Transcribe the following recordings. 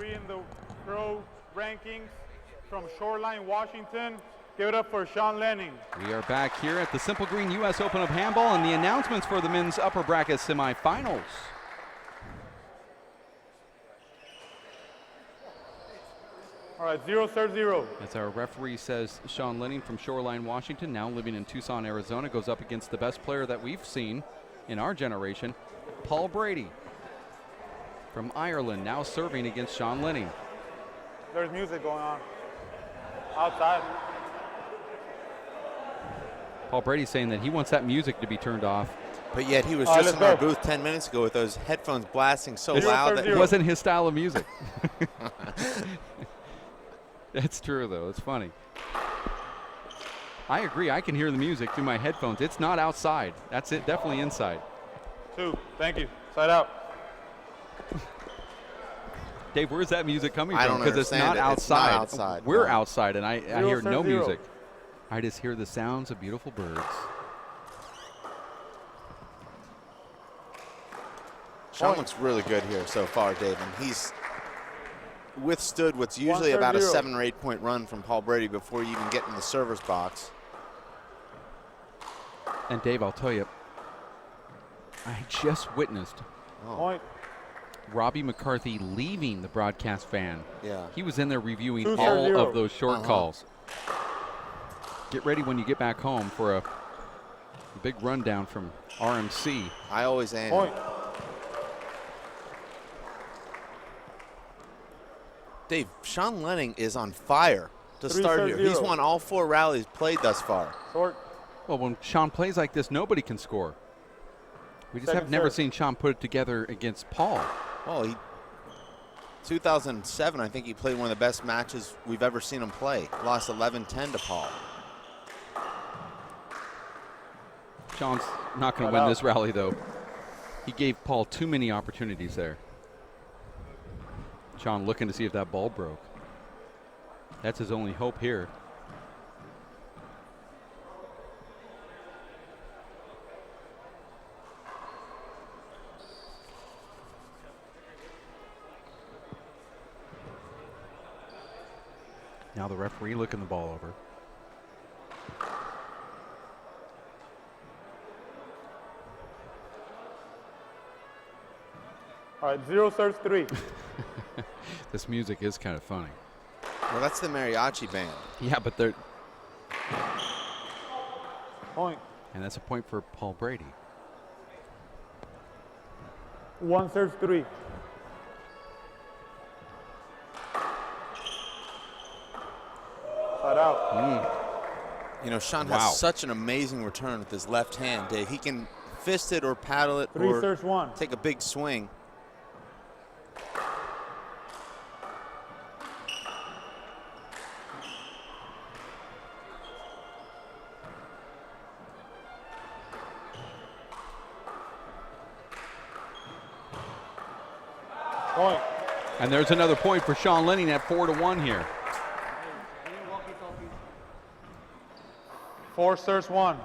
3 in the pro rankings from Shoreline, Washington. Give it up for Sean Lenning. We are back here at the Simple Green U.S. Open of Handball and the announcements for the men's upper bracket semifinals. All right, 0 serve 0. As our referee says, Sean Lenning from Shoreline, Washington, now living in Tucson, Arizona, goes up against the best player that we've seen in our generation, Paul Brady from Ireland, now serving against Sean Lenning. There's music going on outside. Paul Brady's saying that he wants that music to be turned off. But yet he was just in our booth 10 minutes ago with those headphones blasting so loud that it wasn't his style of music. That's true, though. It's funny. I agree. I can hear the music through my headphones. It's not outside. That's it. Definitely inside. 2. Thank you. Side out. Dave, where's that music coming I from? don't Because it's not outside. It's not outside. We're no. outside, and I hear no 0. music. I just hear the sounds of beautiful birds. Sean looks really good here so far, Dave, and he's withstood what's usually 1 about a serve 0. 7 or 8 point run from Paul Brady before you even get in the server's box. And Dave, I'll tell you, I just witnessed Point. Robbie McCarthy leaving the broadcast van. Yeah. He was in there reviewing 2 serve all 0. of those short calls. Get ready when you get back home for a big rundown from RMC. I always am. Point. Dave, Sean Lenning is on fire to 3 start serve here. 0. He's won all 4 rallies played thus far. Short. Well, when Sean plays like this, nobody can score. We just Second have never serve. seen Sean put it together against Paul. Well, 2007, I think he played one of the best matches we've ever seen him play. Lost 11-10 to Paul. Sean's not going to win this rally, though. He gave Paul too many opportunities there. Sean looking to see if that ball broke. That's his only hope here. Now the referee looking the ball over. All right, 0 serves 3. This music is kind of funny. Well, that's the mariachi band. Yeah, but they're, Point. and that's a point for Paul Brady. 1 serves 3. Side out. You know, Sean Wow. has such an amazing return with his left hand, Dave. He can fist it or paddle it 3 or serves 1. take a big swing. Point. And there's another point for Sean Lenning at 4-1 here. 4 serves 1.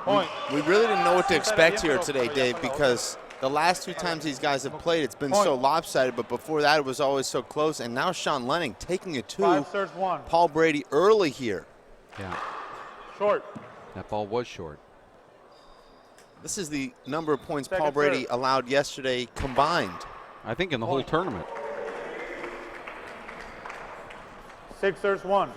Point. We really didn't know what to expect here today, Dave, because the last 2 times these guys have played, it's been so lopsided, but before that it was always so close. And now Sean Lenning taking it 5 to serves 1. Paul Brady early here. Yeah, Short. that ball was short. This is the number of points Second Paul Brady serve. allowed yesterday combined. I think in the whole tournament. 6 serves 1.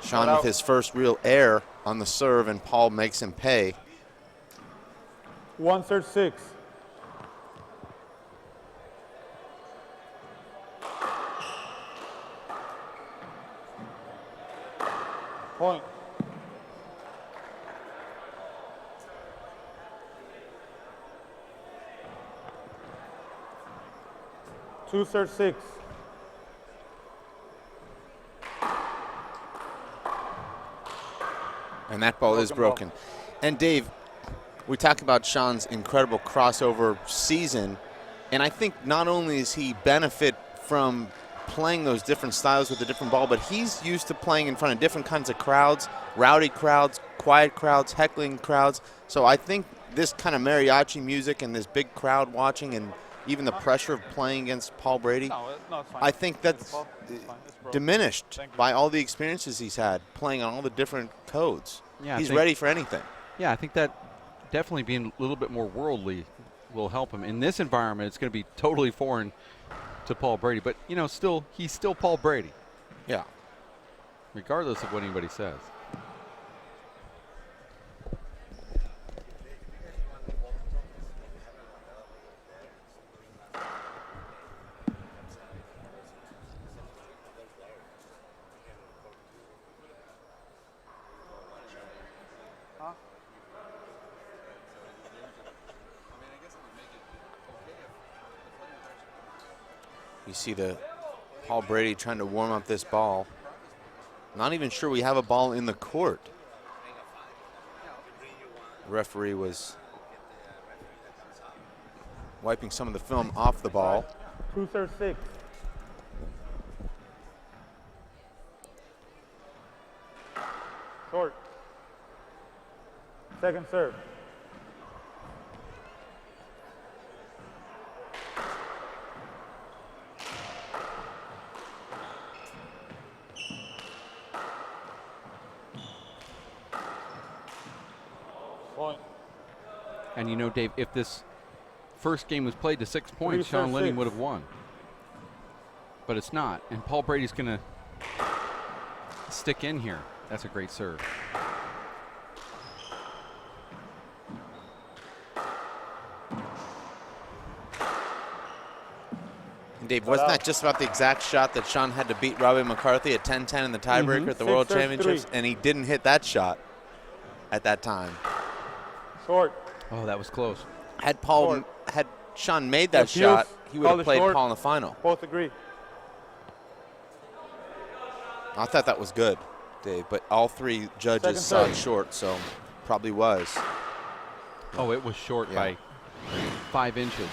Sean Out. with his first real air on the serve, and Paul makes him pay. 1 serves 6. Point. Two serve 6. And that ball is broken. And Dave, we talk about Sean's incredible crossover season, and I think not only does he benefit from playing those different styles with a different ball, but he's used to playing in front of different kinds of crowds, rowdy crowds, quiet crowds, heckling crowds. So I think this kind of mariachi music and this big crowd watching and even the pressure of playing against Paul Brady, No, it's fine. I think that's It's fine. It's broken. diminished Thank you. by all the experiences he's had playing on all the different codes. Yeah, I he's think- ready for anything. Yeah, I think that definitely being a little bit more worldly will help him. In this environment, it's going to be totally foreign to Paul Brady. But, you know, he's still Paul Brady, Yeah. regardless of what anybody says. You see the Paul Brady trying to warm up this ball. Not even sure we have a ball in the court. The referee was wiping some of the film off the ball. 2-6. Short. Second serve. Point. And you know, Dave, if this first game was played to 6 points, 3-6. Sean Lenning would have won. But it's not. And Paul Brady's going to stick in here. That's a great serve. And Dave, wasn't that just about the exact shot that Sean had to beat Robbie McCarthy at 10-10 in the tiebreaker at the World 6-3. Championships? And he didn't hit that shot at that time. Short. Oh, that was close. Had Sean made that Appeals. shot, he would Call have it played short. Paul in the final. Both agree. I thought that was good, Dave, but all three judges Second saw it serve. short, so probably was. Oh, it was short by 5 inches.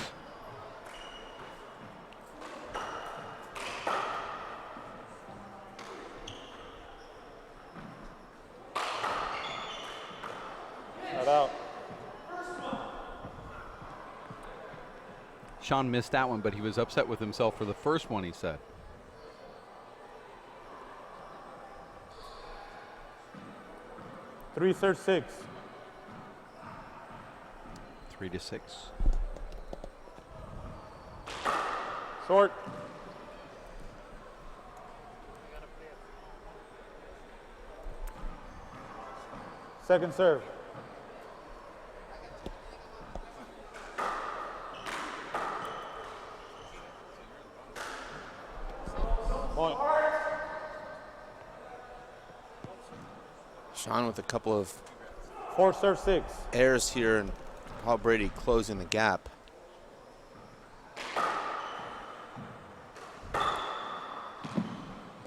Not out. Sean missed that one, but he was upset with himself for the first one, he said. Three, third, 6. 3-6. Short. Second serve. Point. Sean with a couple of 4, serve, 6. errors here, and Paul Brady closing the gap.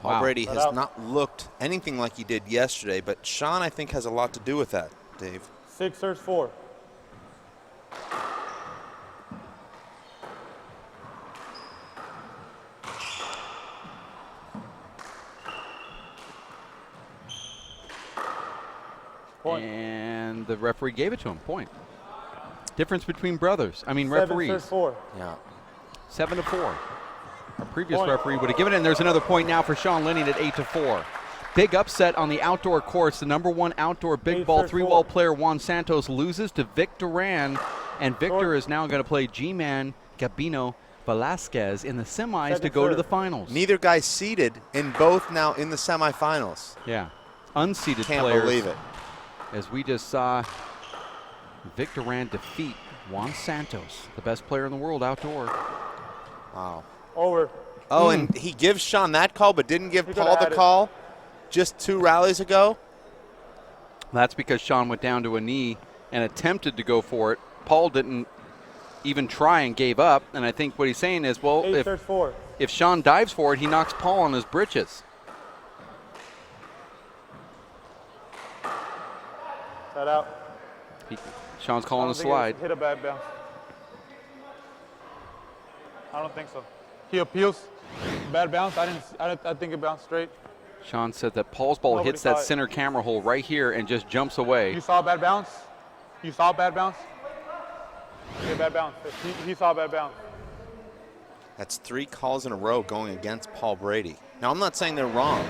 Paul Wow. Brady Let has out. not looked anything like he did yesterday, but Sean, I think, has a lot to do with that, Dave. 6, serve, 4. Point. And the referee gave it to him. Point. Difference between brothers. I mean, 7, referees. serve, 4. Yeah. 7-4. Our previous Point. referee would have given it, and there's another point now for Sean Lenning at 8-4. Big upset on the outdoor courts. The #1 outdoor big ball 8-4. three-wall player Juan Santos loses to Vic Duran, and Victor is now going to play G-Man Gabino Velasquez in the semis to Second go to serve. the finals. Neither guy seeded in both now in the semifinals. Yeah, unseeded Can't players. believe it. As we just saw Vic Duran defeat Juan Santos, the best player in the world outdoor. Wow. Over. Oh, and he gives Sean that call, but didn't give He Paul could've the had it. call just 2 rallies ago. That's because Sean went down to a knee and attempted to go for it. Paul didn't even try and gave up. And I think what he's saying is, well, 8, serve, 4. if Sean dives for it, he knocks Paul on his britches. That out. Sean's I calling don't a think it slide. hit a bad bounce. I don't think so. He appeals. Bad bounce. I think it bounced straight. Sean said that Paul's ball Nobody hits that saw it. center camera hole right here and just jumps away. You saw a bad bounce? You saw a bad bounce? Yeah, bad bounce. He saw a bad bounce. That's 3 calls in a row going against Paul Brady. Now, I'm not saying they're wrong.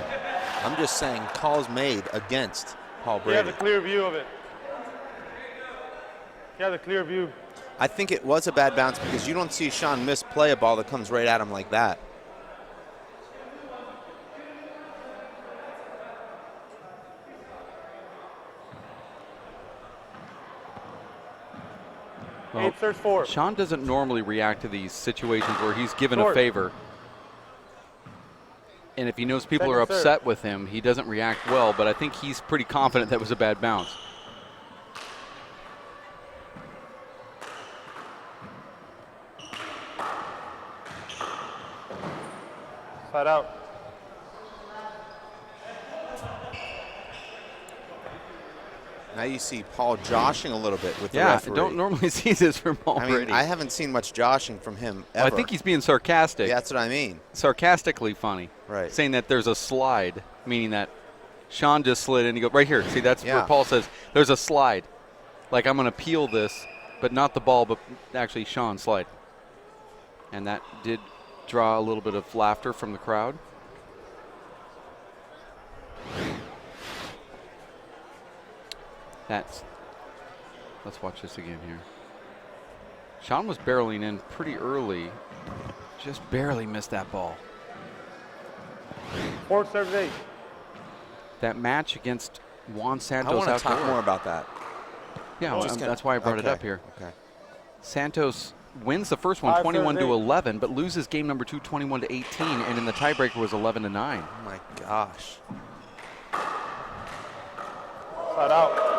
I'm just saying calls made against Paul He Brady. has a clear view of it. He has a clear view. I think it was a bad bounce because you don't see Sean misplay a ball that comes right at him like that. Well, 8 serves 4. Sean doesn't normally react to these situations where he's given a Short. favor. And if he knows people are Second serve. upset with him, he doesn't react well, but I think he's pretty confident that was a bad bounce. Side out. Now you see Paul joshing a little bit with the Yeah, I referee. don't normally see this from Paul I mean, Brady. I haven't seen much joshing from him Well, ever. I think he's being sarcastic. Yeah, that's what I mean. Sarcastically funny. Right. Saying that there's a slide, meaning that Sean just slid in. He go right here. See, that's where Yeah. Paul says there's a slide. Like, I'm going to peel this, but not the ball, but actually Sean slide. And that did draw a little bit of laughter from the crowd. Let's watch this again here. Sean was barreling in pretty early. Just barely missed that ball. 4 serves 8. That match against Juan I Santos want to outdoor. talk more about that. Yeah, Just well, gonna- that's why I brought it okay, up here. Okay. Santos wins the first one 5 21 serves to 8. 11, but loses game number 2 21 to 18, and in the tiebreaker was 11 to 9. Oh my gosh. Side out.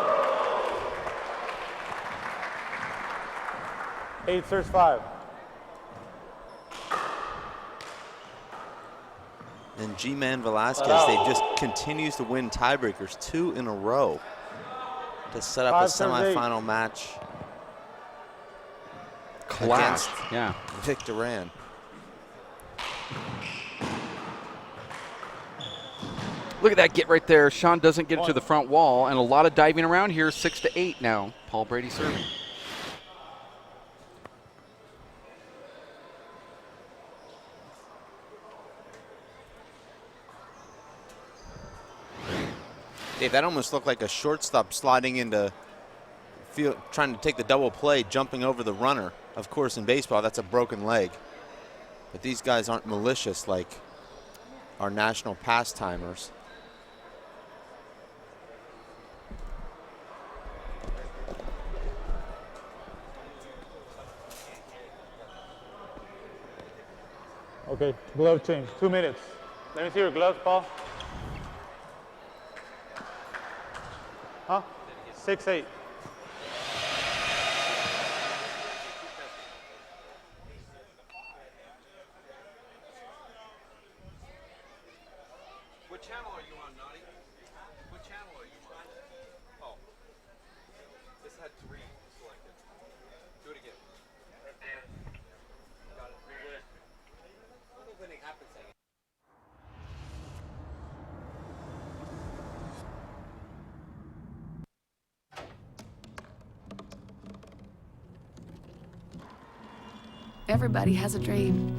8 serves 5. And G-Man Velasquez, they just continues to win tiebreakers 2 in a row to set up a 5 serves 8. semifinal match Clash. against Yeah. Vic Duran. Look at that get right there. Sean doesn't get it to the front wall, and a lot of diving around here. 6 to 8 now. Paul Brady serving. Dave, that almost looked like a shortstop sliding into field, trying to take the double play, jumping over the runner. Of course, in baseball, that's a broken leg. But these guys aren't malicious like our national pastimers. Okay, glove change. 2 minutes. Let me see your gloves, Paul. Huh? 6-8. What channel are you on, Naughty? What channel are you on? Oh. This had 3 selected. Do it again. Got it. Winning happens. Everybody has a dream.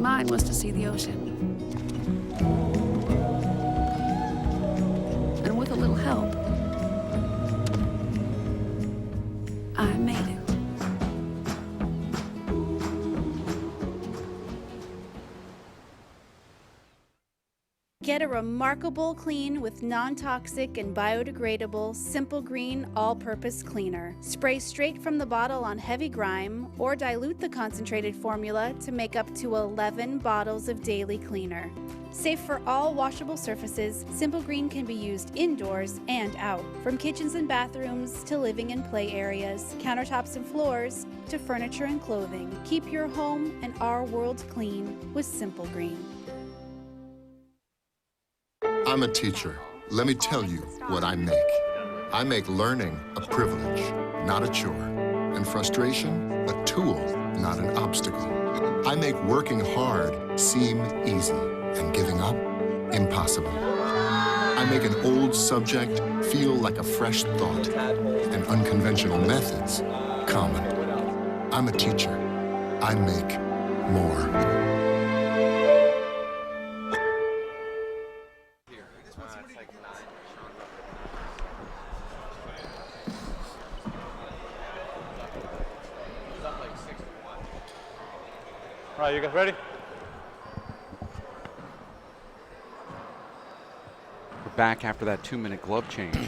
Mine was to see the ocean. And with a little help, I made it. Get a remarkable clean with non-toxic and biodegradable Simple Green all-purpose cleaner. Spray straight from the bottle on heavy grime or dilute the concentrated formula to make up to 11 bottles of daily cleaner. Safe for all washable surfaces, Simple Green can be used indoors and out. From kitchens and bathrooms to living and play areas, countertops and floors to furniture and clothing. Keep your home and our world clean with Simple Green. I'm a teacher. Let me tell you what I make. I make learning a privilege, not a chore, and frustration a tool, not an obstacle. I make working hard seem easy and giving up impossible. I make an old subject feel like a fresh thought and unconventional methods common. I'm a teacher. I make more. All right, you guys ready? We're back after that 2-minute glove change.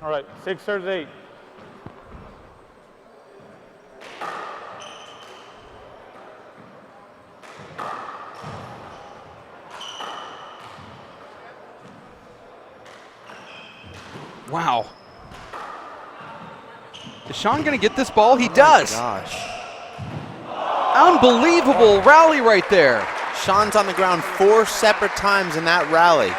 All right, 6 serves 8. Wow. Is Sean going to get this ball? He does. Gosh. Unbelievable rally right there. Sean's on the ground 4 separate times in that rally.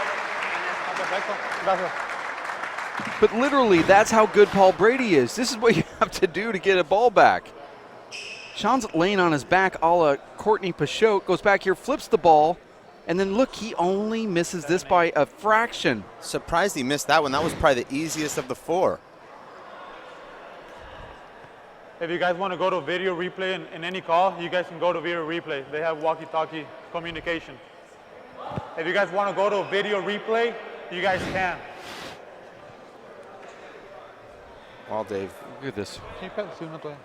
But literally, that's how good Paul Brady is. This is what you have to do to get a ball back. Sean's laying on his back a la Courtney Pachot, goes back here, flips the ball, and then look, he only misses this by a fraction. Surprised he missed that one. That was probably the easiest of the 4. If you guys want to go to video replay in any call, you guys can go to video replay. They have walkie-talkie communication. If you guys want to go to video replay, you guys can. Well, Dave. Look at this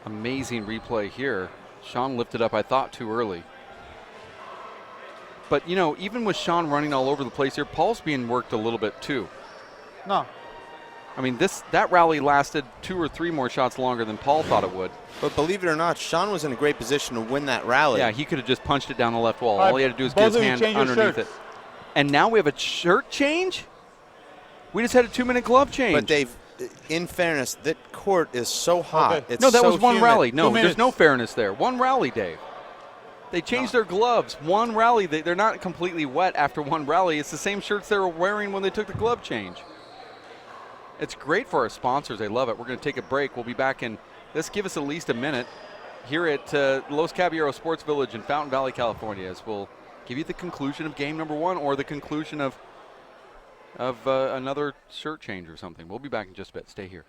amazing replay here. Sean lifted up, I thought, too early. But, you know, even with Sean running all over the place here, Paul's being worked a little bit, too. No. I mean, that rally lasted 2 or 3 more shots longer than Paul thought it would. But believe it or not, Sean was in a great position to win that rally. Yeah, he could have just punched it down the left wall. All right, all he had to do is get his hand underneath it. And now we have a shirt change? We just had a 2-minute glove change. But Dave, in fairness, that court is so hot. Okay. It's no, that so was one humid. rally. No, 2 minutes. there's no fairness there. One rally, Dave. They changed their gloves. One rally. They're not completely wet after one rally. It's the same shirts they were wearing when they took the glove change. It's great for our sponsors. They love it. We're going to take a break. We'll be back in, let's give us at least a minute here at Los Caballeros Sports Village in Fountain Valley, California, as we'll give you the conclusion of game number 1 or the conclusion of another shirt change or something. We'll be back in just a bit. Stay here.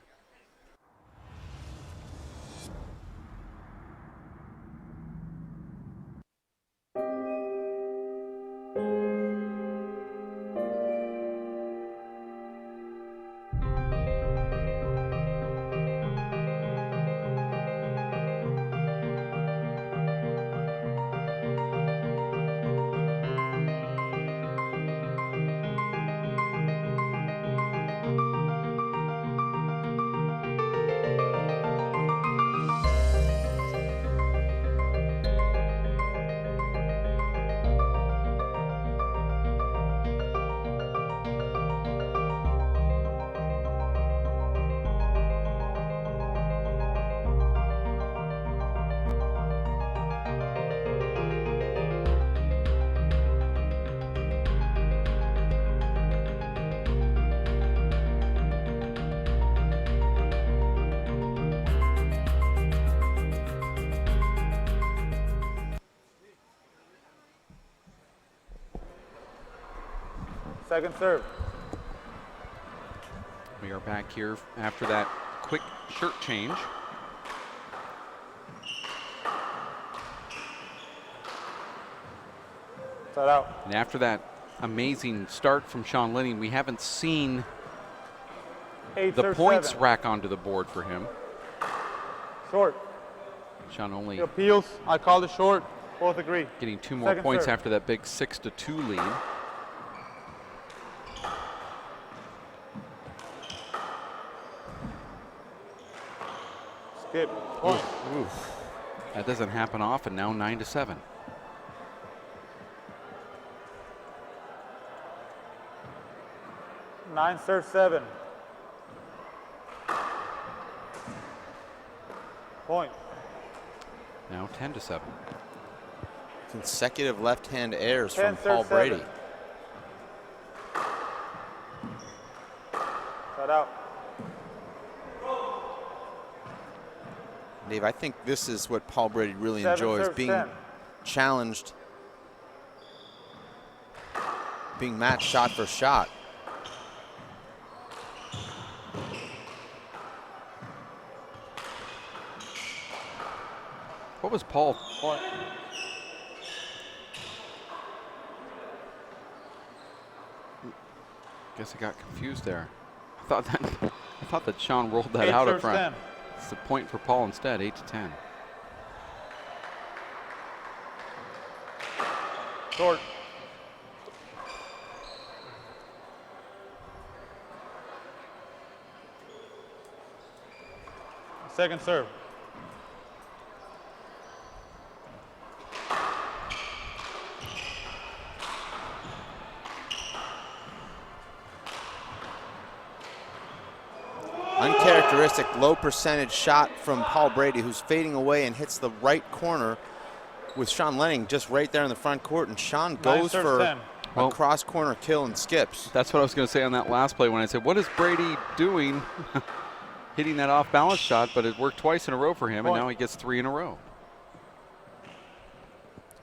Second serve. We are back here after that quick shirt change. Set out. And after that amazing start from Sean Lenning, we haven't seen 8 the serve points 7. rack onto the board for him. Short. Sean only He appeals. I called it short. Both agree. getting 2 more Second points serve. after that big 6-2 lead. Skip. Point. That doesn't happen often. Now 9-7. Nine serve 7. Point. Now 10-7. Consecutive left-hand airs 10 from serve Paul 7. Brady. Set out. Dave, I think this is what Paul Brady really 7 enjoys, serves being 10. challenged, being matched shot for shot. What was Paul? Point. Guess I got confused there. I thought that Sean rolled that 8 out up serves front. 10. It's a point for Paul instead, 8-10. Short. Second serve. Uncharacteristic low percentage shot from Paul Brady, who's fading away and hits the right corner with Sean Lenning just right there in the front court. And Sean goes serves for 10. a cross corner kill and skips. That's what I was going to say on that last play when I said, what is Brady doing? Hitting that off balance shot, but it worked twice in a row for him, and now he gets 3 in a row.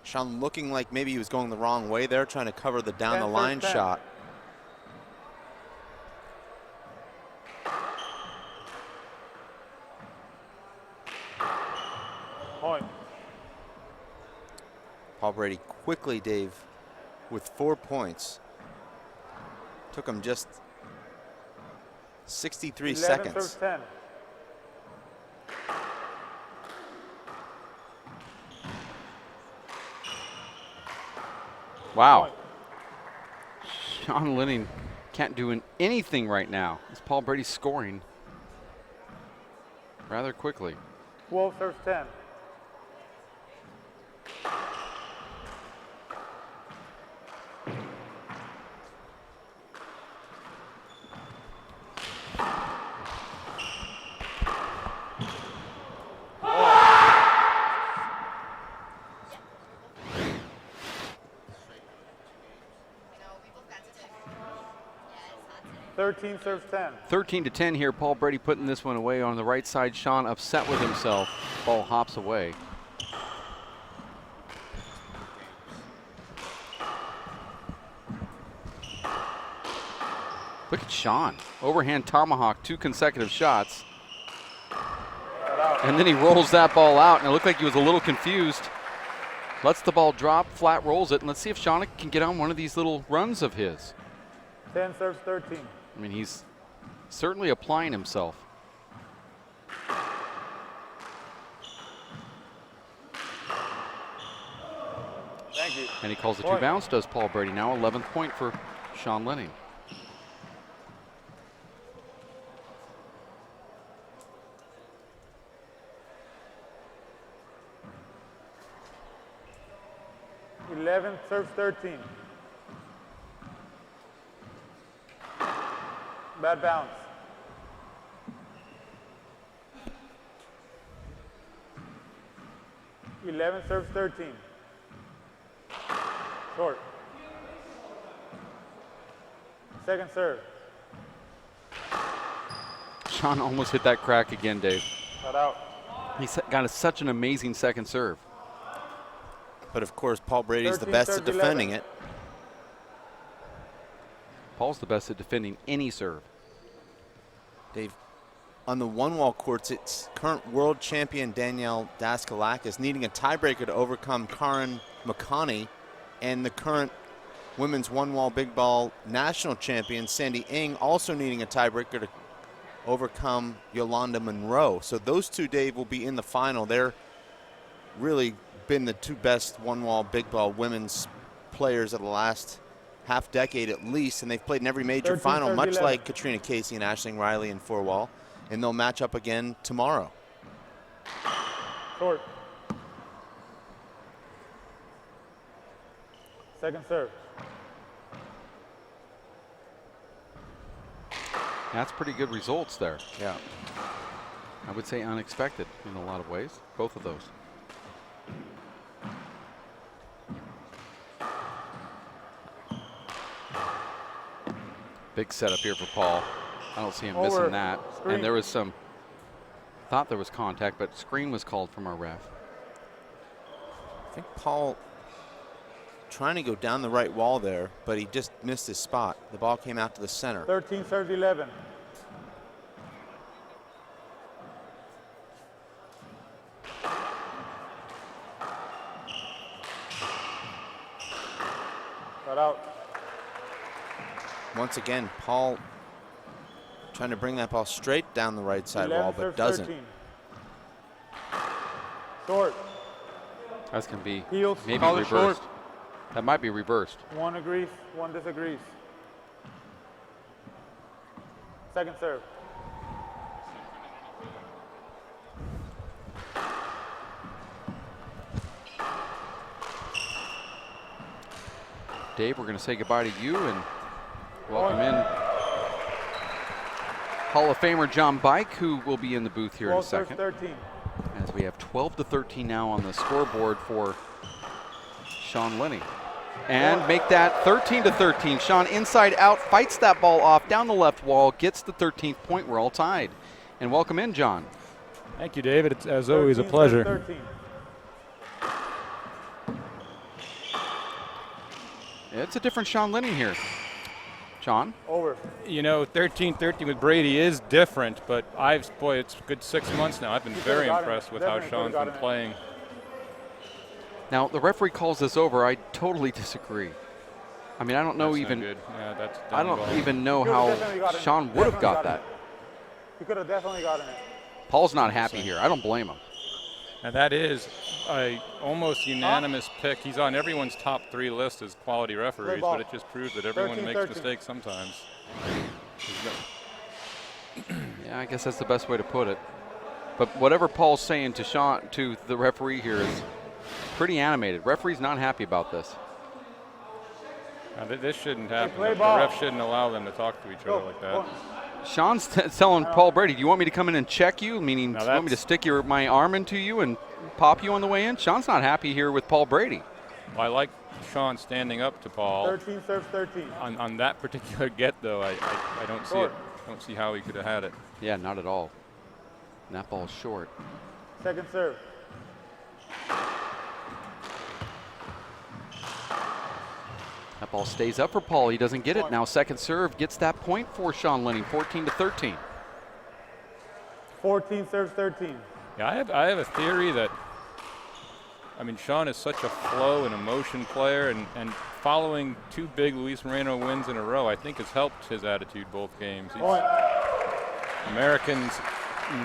Sean looking like maybe he was going the wrong way there, trying to cover the down the line shot. Point. Paul Brady quickly, Dave, with 4 points. Took him just 63 11 seconds. serves 10. Wow. Point. Sean Lenning can't do anything right now. As Paul Brady's scoring rather quickly. 12 serves 10. Thirteen serves 10. 13-10 here. Paul Brady putting this one away on the right side. Sean upset with himself. Ball hops away. Look at Sean. Overhand tomahawk, 2 consecutive shots. And then he rolls that ball out, and it looked like he was a little confused. Lets the ball drop, flat rolls it, and let's see if Sean can get on one of these little runs of his. 10 serves 13. I mean, he's certainly applying himself. Thank you. And he calls it 2 Point. bounce, does Paul Brady. Now 11th point for Sean Lenning. Serves 13. Bad bounce. Serves 13. Short. Second serve. Sean almost hit that crack again, Dave. Cut out. He's got such an amazing second serve. But of course, Paul Brady's the 13 best at serves defending 11. it. Paul's the best at defending any serve. Dave, on the one-wall courts, it's current world champion Danielle Daskalakis needing a tiebreaker to overcome Karen McConney, and the current women's one-wall big ball national champion Sandy Ng also needing a tiebreaker to overcome Yolanda Monroe. So those two, Dave, will be in the final. They're really been the 2 best one-wall big ball women's players of the last half decade at least, and they've played in every major 13, final, much 11. like Katrina Casey and Aisling Riley in 4-wall, and they'll match up again tomorrow. Short. Second serve. That's pretty good results there. Yeah. I would say unexpected in a lot of ways, both of those. Big setup here for Paul. I don't see him missing Over. that. Screen. And there was some Thought there was contact, but screen was called from our ref. I think Paul trying to go down the right wall there, but he just missed his spot. The ball came out to the center. 13 serves 11. Got out. Once again, Paul trying to bring that ball straight down the right side wall, but doesn't. 13. Short. That's going to be Heels, maybe call it reversed. short. That might be reversed. One agrees, one disagrees. Second serve. Dave, we're going to say goodbye to you and welcome in Hall of Famer John Bike, who will be in the booth here in a second. 13. As we have 12-13 now on the scoreboard for Sean Lenning. And make that 13-13. Sean inside out, fights that ball off down the left wall, gets the 13th point. We're all tied. And welcome in, John. Thank you, David. It's as always a pleasure. 13. It's a different Sean Lenning here. Sean? Over. You know, 13-13 with Brady is different, but it's a good 6 months now. I've been very impressed with how Sean's been playing. Now, the referee calls this over. I totally disagree. I mean, I don't know even. Yeah, that's I don't even know how Sean would have got that. He could have definitely gotten it. Paul's not happy here. I don't blame him. And that is a almost unanimous pick. He's on everyone's top 3 list as quality referees, but it just proves that everyone makes mistakes sometimes. Yeah, I guess that's the best way to put it. But whatever Paul's saying to Sean, to the referee here, is pretty animated. Referee's not happy about this. Now, this shouldn't happen. play The ball. ref shouldn't allow them to talk to each other like that. Sean's telling Paul Brady, do you want me to come in and check you? Meaning, do you want me to stick my arm into you and pop you on the way in? Sean's not happy here with Paul Brady. Well, I like Sean standing up to Paul. 13 serves 13. On that particular get, though, I don't see it. I don't see how he could have had it. Yeah, not at all. And that ball's short. Second serve. That ball stays up for Paul. He doesn't get it. Now second serve gets that point for Sean Lenning, 14-13. 14 serves 13. Yeah, I have a theory that, I mean, Sean is such a flow and emotion player, and following 2 big Luis Moreno wins in a row, I think has helped his attitude both games. Americans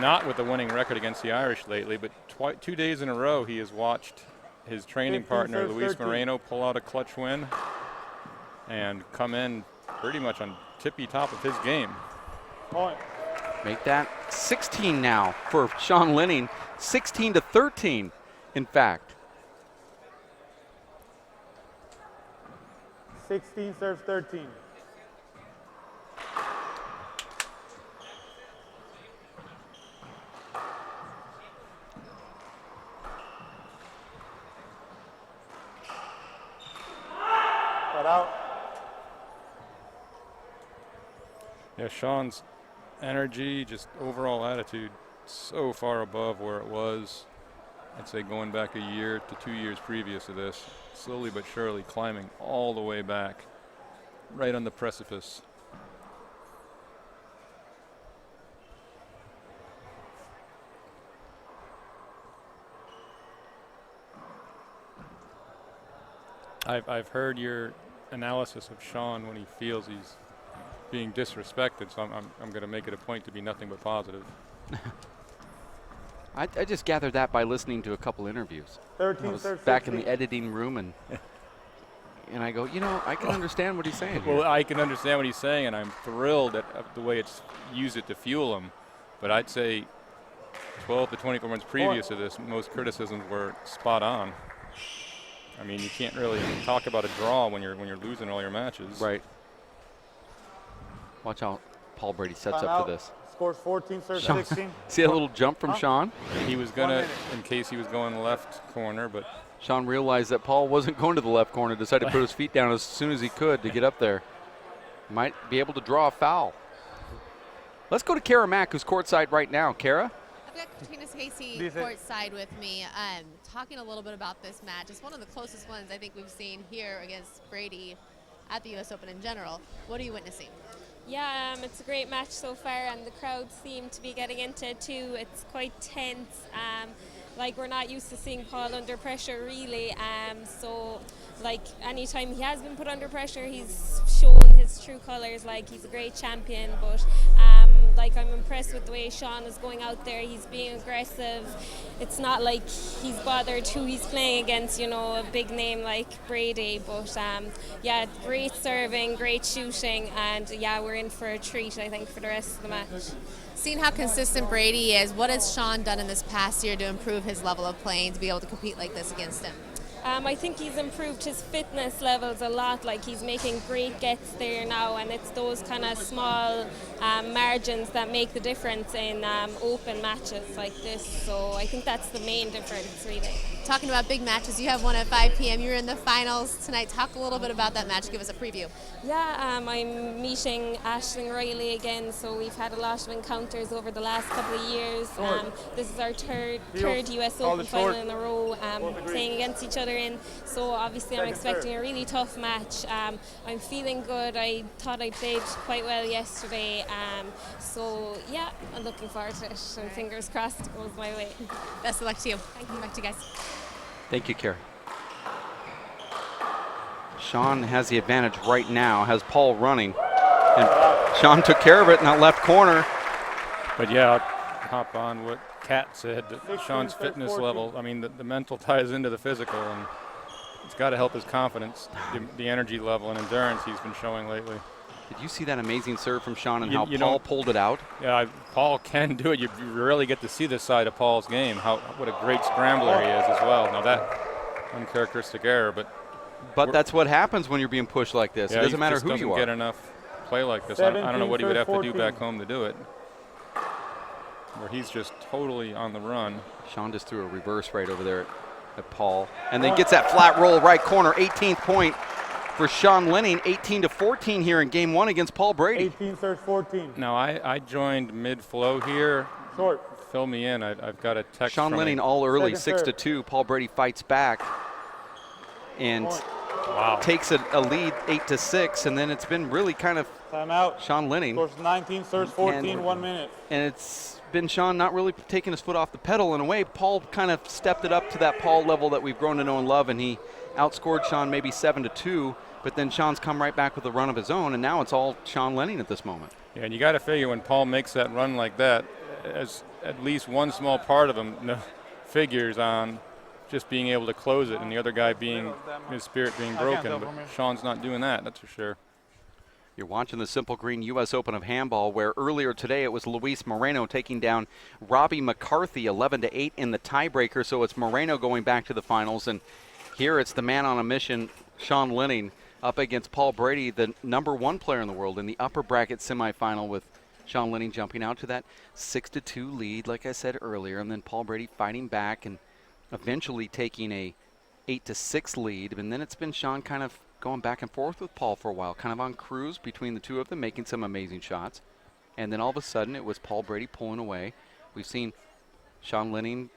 not with a winning record against the Irish lately, but 2 days in a row he has watched his training partner, Luis Moreno, pull out a clutch win and come in pretty much on tippy top of his game. Point. Make that 16 now for Sean Lenning, 16-13, in fact. 16 serves 13. Got out. Yeah, Sean's energy, just overall attitude, so far above where it was, I'd say going back a year to 2 years previous to this, slowly but surely climbing all the way back, right on the precipice. I've heard your analysis of Sean when he feels he's being disrespected, so I'm going to make it a point to be nothing but positive. I just gathered that by listening to a couple interviews. 13 I was serves back 16. in the editing room, and I go, you know, I can understand what he's saying here. Well, I can understand what he's saying, and I'm thrilled at the way it's used it to fuel him. But I'd say 12 to 24 months previous to this, most criticisms were spot on. I mean, you can't really talk about a draw when you're losing all your matches. Right. Watch out. Paul Brady sets Time up out. for this. Scores 14 serves Sean, 16. see a little jump from Sean? He was going to, in case he was going left corner, but Sean realized that Paul wasn't going to the left corner, decided to put his feet down as soon as he could to get up there. Might be able to draw a foul. Let's go to Kara Mack, who's courtside right now. Kara? I've got Katrina Casey Dice- courtside with me, talking a little bit about this match. It's one of the closest ones I think we've seen here against Brady at the U.S. Open in general. What are you witnessing? Yeah, it's a great match so far, and the crowds seem to be getting into it too. It's quite tense. Like, we're not used to seeing Paul under pressure, really. So, like, anytime he has been put under pressure, he's shown his true colours. Like, he's a great champion, but like, I'm impressed with the way Sean is going out there. He's being aggressive. It's not like he's bothered who he's playing against, you know, a big name like Brady. But yeah, great serving, great shooting, and yeah, we're in for a treat, I think, for the rest of the match. Seeing how consistent Brady is, what has Sean done in this past year to improve his level of playing to be able to compete like this against him? I think he's improved his fitness levels a lot. Like, he's making great gets there now, and it's those kind of small margins that make the difference in open matches like this. So I think that's the main difference, really. Talking about big matches, you have one at 5 p.m. You're in the finals tonight. Talk a little bit about that match. Give us a preview. Yeah, I'm meeting Aisling Riley again, so we've had a lot of encounters over the last couple of years. This is our third US Open final in a row, playing against each other in. So obviously I'm expecting a really tough match. I'm feeling good. I thought I played quite well yesterday. So yeah, I'm looking forward to it, and fingers crossed it goes my way. Best of luck to you. Thank you. Back to you guys. Thank you, Carrie. Sean has the advantage right now, has Paul running. And Sean took care of it in that left corner. But yeah, I'll hop on what Kat said, that Sean's fitness level, I mean, the mental ties into the physical, and it's got to help his confidence, the energy level and endurance he's been showing lately. Did you see that amazing serve from Sean and how Paul pulled it out? Yeah, Paul can do it. You rarely get to see this side of Paul's game, what a great scrambler he is as well. Now that uncharacteristic error, but that's what happens when you're being pushed like this. Yeah, it doesn't matter who you doesn't are. get enough play like this. I don't know what he would have to do back home to do it, where he's just totally on the run. Sean just threw a reverse right over there at Paul, and then gets that flat roll right corner. 18th point for Sean Lenning, 18-14 here in game one against Paul Brady. 18 serves 14. Now I joined mid-flow here. Short. Fill me in. I've got a text. Sean Lenning all early, 6-2. Paul Brady fights back and takes a lead, 8-6, and then it's been really kind of timeout. Sean Lenning. Scores 19 serves 14, 1 minute. And it's been Sean not really taking his foot off the pedal. In a way, Paul kind of stepped it up to that Paul level that we've grown to know and love, and he outscored Sean maybe 7-2, but then Sean's come right back with a run of his own, and now it's all Sean Lenning at this moment. Yeah, and you got to figure when Paul makes that run like that, as at least one small part of him figures on just being able to close it, and the other guy being his spirit being broken. But Sean's not doing that, that's for sure. You're watching the Simple Green U.S. Open of Handball, where earlier today it was Luis Moreno taking down Robbie McCarthy 11-8 in the tiebreaker. So it's Moreno going back to the finals, and here it's the man on a mission, Sean Lenning, up against Paul Brady, the #1 player in the world, in the upper bracket semifinal, with Sean Lenning jumping out to that 6-2 lead, like I said earlier, and then Paul Brady fighting back and eventually taking a 8-6 lead. And then it's been Sean kind of going back and forth with Paul for a while, kind of on cruise between the two of them, making some amazing shots. And then all of a sudden it was Paul Brady pulling away. We've seen Sean Lenning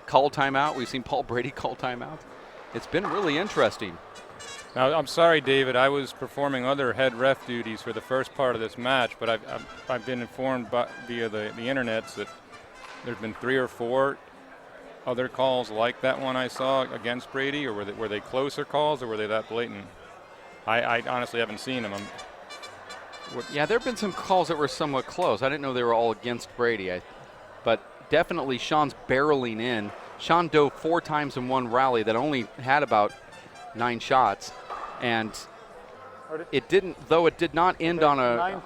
call timeout. We've seen Paul Brady call timeout. It's been really interesting. Now, I'm sorry, David. I was performing other head ref duties for the first part of this match, but I've been informed via the internets that there's been 3 or 4 other calls like that one I saw against Brady, or were they closer calls, or were they that blatant? I honestly haven't seen them. Yeah, there have been some calls that were somewhat close. I didn't know they were all against Brady, but definitely Sean's barreling in. Sean dove 4 times in one rally that only had about 9 shots, and it did not end on a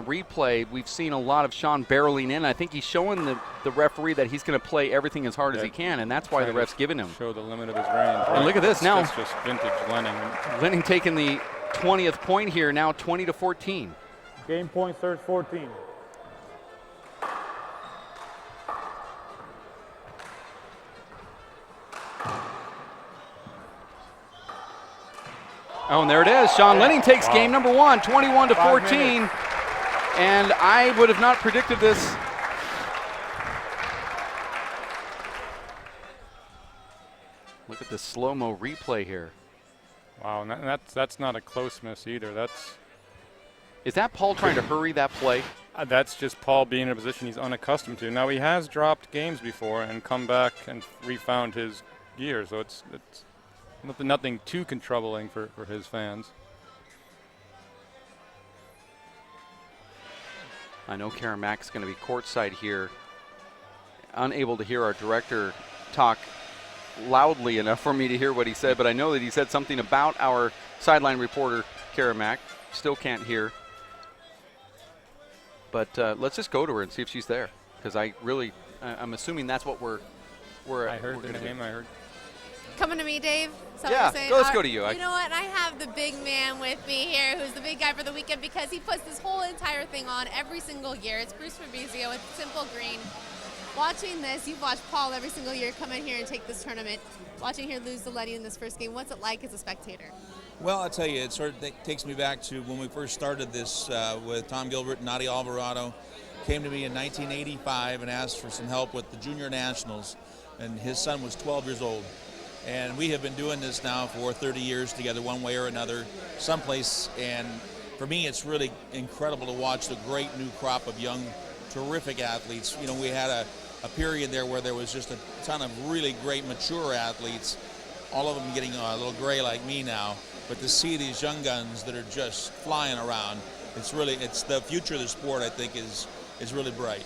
replay. We've seen a lot of Sean barreling in. I think he's showing the referee that he's going to play everything as hard as he can, and that's why the ref's giving him. Show the limit of his range. And look at this now. That's just vintage Lenning. Lenning taking the 20th point here, now 20-14. Game point serves 14. Oh, and there it is. Sean Lenning takes game number 1, 21-14. And I would have not predicted this the slow-mo replay here. Wow, and that's not a close miss either. Is that Paul trying to hurry that play? That's just Paul being in a position he's unaccustomed to. Now, he has dropped games before and come back and refound his gear, so it's nothing too troubling for his fans. I know Karen Mack's going to be courtside here, unable to hear our director talk loudly enough for me to hear what he said, but I know that he said something about our sideline reporter, Karen Mack. Still can't hear. But let's just go to her and see if she's there, because I'm assuming that's what we're I heard we're the gonna name, do. I heard. Coming to me, Dave? Is that Yeah, what you're saying? let's go to you. You know what? I have the big man with me here, who's the big guy for the weekend, because he puts this whole entire thing on every single year. It's Bruce Fabrizio with Simple Green. Watching this, you've watched Paul every single year come in here and take this tournament. Watching here lose to Lenning in this first game, what's it like as a spectator? Well, I'll tell you, it sort of takes me back to when we first started this with Tom Gilbert and Nadia Alvarado. Came to me in 1985 and asked for some help with the Junior Nationals, and his son was 12 years old. And we have been doing this now for 30 years together, one way or another, someplace. And for me, it's really incredible to watch the great new crop of young, terrific athletes. You know, we had a period there where there was just a ton of really great, mature athletes, all of them getting a little gray like me now. But to see these young guns that are just flying around, it's the future of the sport, I think, is really bright.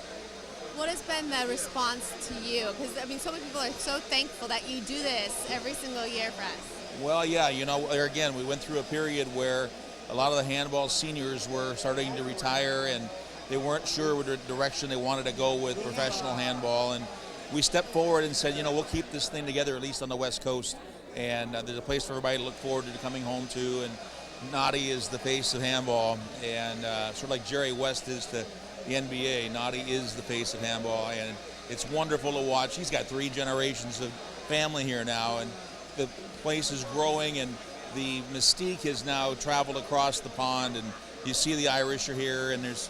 What has been the response to you? Because, I mean, so many people are so thankful that you do this every single year for us. Well, yeah, you know, there again, we went through a period where a lot of the handball seniors were starting to retire, and they weren't sure what direction they wanted to go with professional handball. And we stepped forward and said, you know, we'll keep this thing together, at least on the West Coast. And there's a place for everybody to look forward to coming home to. And Noddy is the face of handball, and sort of like Jerry West is to the NBA, Noddy is the face of handball, and it's wonderful to watch. He's got 3 generations of family here now, and the place is growing, and the mystique has now traveled across the pond, and you see the Irish are here, and there's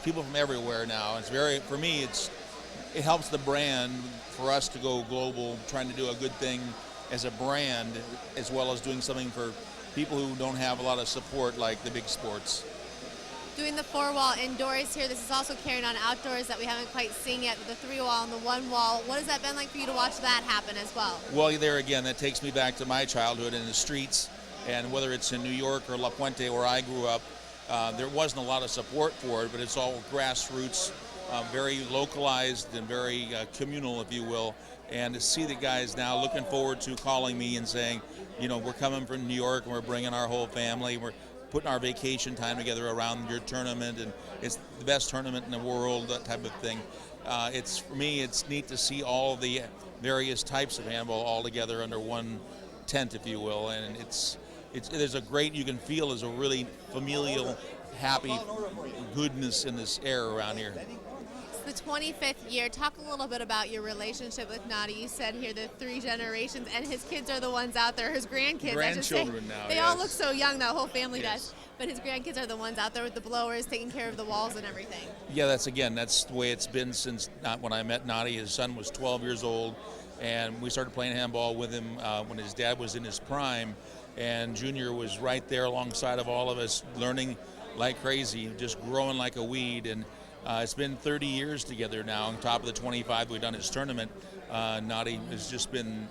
people from everywhere now. It's for me, it helps the brand for us to go global, trying to do a good thing as a brand, as well as doing something for people who don't have a lot of support like the big sports. Doing the 4-wall indoors here, this is also carrying on outdoors that we haven't quite seen yet, with the 3-wall and the 1-wall. What has that been like for you to watch that happen as well? Well, there again, that takes me back to my childhood in the streets, and whether it's in New York or La Puente where I grew up, there wasn't a lot of support for it, but it's all grassroots, very localized and very communal, if you will. And to see the guys now looking forward to calling me and saying, you know, we're coming from New York and we're bringing our whole family, we're putting our vacation time together around your tournament, and it's the best tournament in the world, that type of thing. For me, it's neat to see all the various types of handball all together under one tent, if you will, and there's a great, you can feel there's a really familial, happy goodness in this air around here. It's the 25th year. Talk a little bit about your relationship with Noddy. You said here the 3 generations, and his kids are the ones out there, his grandkids. Grandchildren now, They all look so young, that whole family does. But his grandkids are the ones out there with the blowers, taking care of the walls and everything. Yeah, that's the way it's been since when I met Noddy. His son was 12 years old, and we started playing handball with him when his dad was in his prime, and Junior was right there alongside of all of us, learning like crazy, just growing like a weed. And it's been 30 years together now. On top of the 25 we've done his tournament, Noddy has just been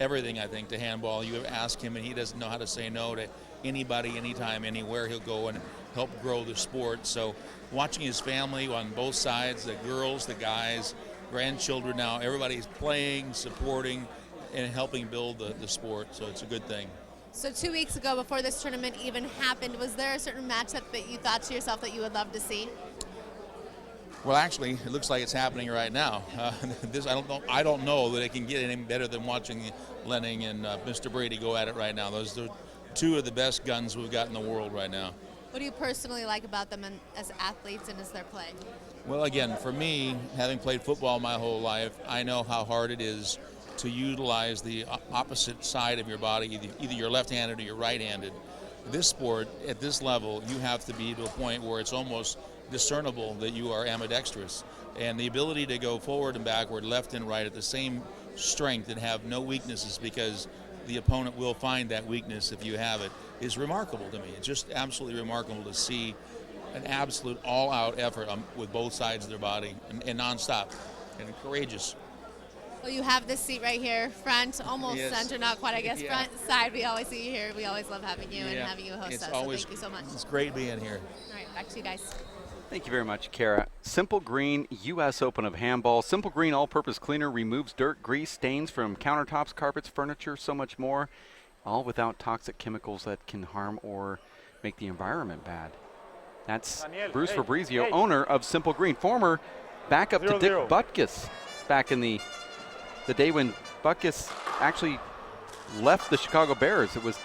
everything, I think, to handball. You ask him, and he doesn't know how to say no to anybody, anytime, anywhere. He'll go and help grow the sport. So watching his family on both sides, the girls, the guys, grandchildren now, everybody's playing, supporting, and helping build the sport. So it's a good thing. So 2 weeks ago, before this tournament even happened, was there a certain matchup that you thought to yourself that you would love to see? Well, actually, it looks like it's happening right now. I don't know that it can get any better than watching Lenning and Mr. Brady go at it right now. Those are 2 of the best guns we've got in the world right now. What do you personally like about them as athletes and as their play? Well, again, for me, having played football my whole life, I know how hard it is to utilize the opposite side of your body, either you're left-handed or you're right-handed. This sport, at this level, you have to be to a point where it's almost discernible that you are ambidextrous, and the ability to go forward and backward, left and right at the same strength and have no weaknesses, because the opponent will find that weakness if you have it, is remarkable to me. It's just absolutely remarkable to see an absolute all-out effort with both sides of their body and nonstop and courageous. Well, you have this seat right here, front, almost Yes. center, not quite, I guess, Yeah. front, side. We always see you here. We always love having you and Yeah. having you host It's us. always, So thank you so much. It's great being here. All right, back to you guys. Thank you very much, Kara. Simple Green U.S. Open of Handball. Simple Green all-purpose cleaner removes dirt, grease, stains from countertops, carpets, furniture, so much more, all without toxic chemicals that can harm or make the environment bad. That's Daniel, Bruce hey, Fabrizio, hey. owner of Simple Green, former backup to 0-0. Dick Butkus back in the day when Butkus actually left the Chicago Bears. It was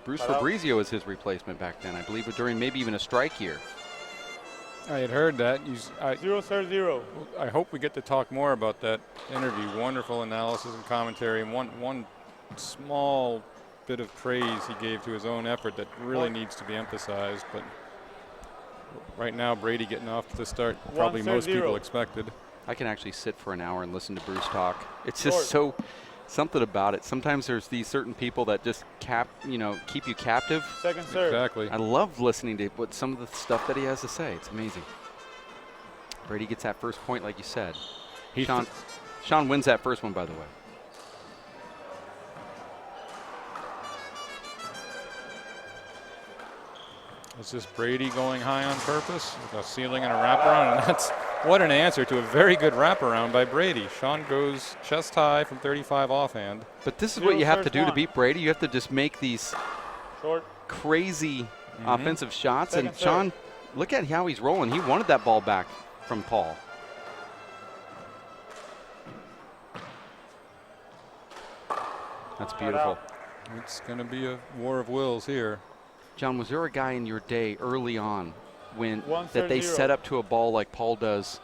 Bruce Fabrizio as his replacement back then, I believe, during maybe even a strike year. I had heard that. 0-0. I hope we get to talk more about that interview. Wonderful analysis and commentary, and one small bit of praise he gave to his own effort that really needs to be emphasized. But right now, Brady getting off to the start probably most people expected. I can actually sit for an hour and listen to Bruce talk. It's just so something about it. Sometimes there's these certain people that just keep you captive. Second serve. Exactly. I love listening to some of the stuff that he has to say. It's amazing. Brady gets that first point, like you said. Sean wins that first one, by the way. Is this Brady going high on purpose with a ceiling and a wraparound? And that's what an answer to a very good wraparound by Brady. Sean goes chest high from 35 offhand. But this is what you have to do to beat Brady. You have to just make these crazy offensive shots. Second and Sean, look at how he's rolling. He wanted that ball back from Paul. That's beautiful. It's going to be a war of wills here. John, was there a guy in your day early on when 1-0. that they set up to a ball like Paul does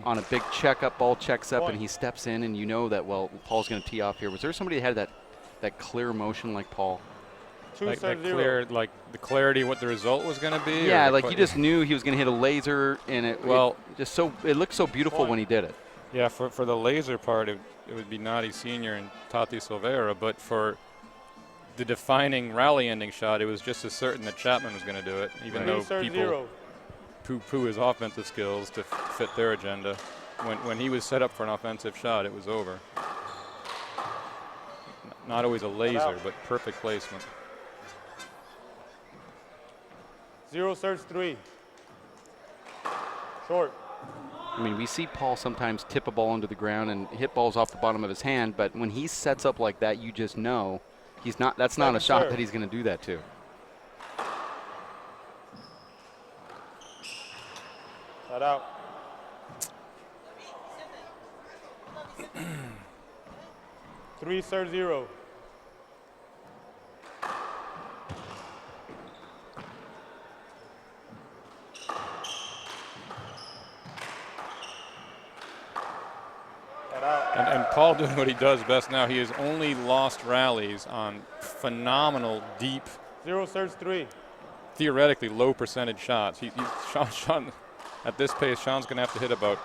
on a big checkup, ball checks up, and he steps in, and you know that, well, Paul's going to tee off here. Was there somebody that had that clear motion like Paul? Like that clear, like the clarity what the result was going to be? Yeah, like you just knew he was going to hit a laser, and it looked so beautiful when he did it. Yeah, for the laser part, it would be Nadi Sr. and Tati Silveira, but for the defining rally ending shot, it was just as certain that Chapman was going to do it, even though people poo-poo his offensive skills to fit their agenda. When he was set up for an offensive shot, it was over. Not always a laser, but perfect placement. 0 serves 3. Short. I mean, we see Paul sometimes tip a ball into the ground and hit balls off the bottom of his hand, but when he sets up like that, you just know that's not a shot that he's going to do that to. Shut out. Three serve 0. And Paul doing what he does best now. He has only lost rallies on phenomenal, deep, 0 serves 3. theoretically low percentage shots. Sean, at this pace, Sean's going to have to hit about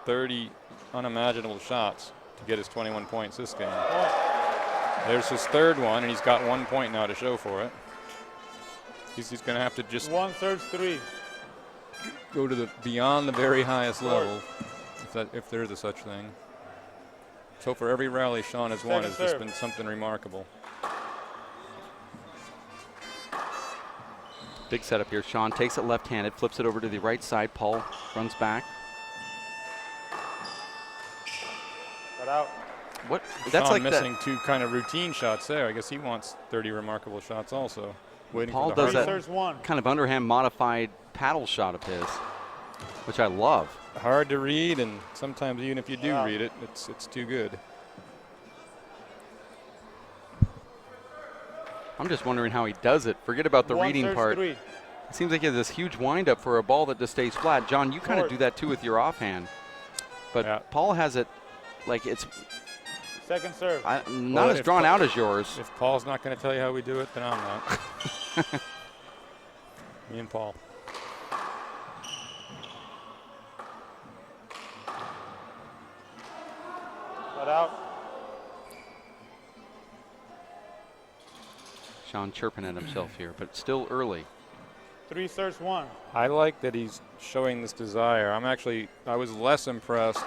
30 unimaginable shots to get his 21 points this game. There's his third one, and he's got 1 point now to show for it. He's going to have to just 1 serves 3. go to beyond the very highest level, if there is a such thing. So for every rally Sean has won, has just been something remarkable. Big setup here. Sean takes it left-handed, flips it over to the right side. Paul runs back. Cut out. What? That's like missing two kind of routine shots there. I guess he wants 30 remarkable shots also. Paul does that kind of underhand modified paddle shot of his, which I love. Hard to read, and sometimes even if you do read it, it's too good. I'm just wondering how he does it. Forget about the reading part. It seems like he has this huge windup for a ball that just stays flat. John, you kind of do that too with your offhand. But Paul has it like it's second serve. Not as drawn out as yours. If Paul's not going to tell you how we do it, then I'm not. Me and Paul. Cut out. Sean chirping at himself here, but still early. 3 serves 1. I like that he's showing this desire. I was less impressed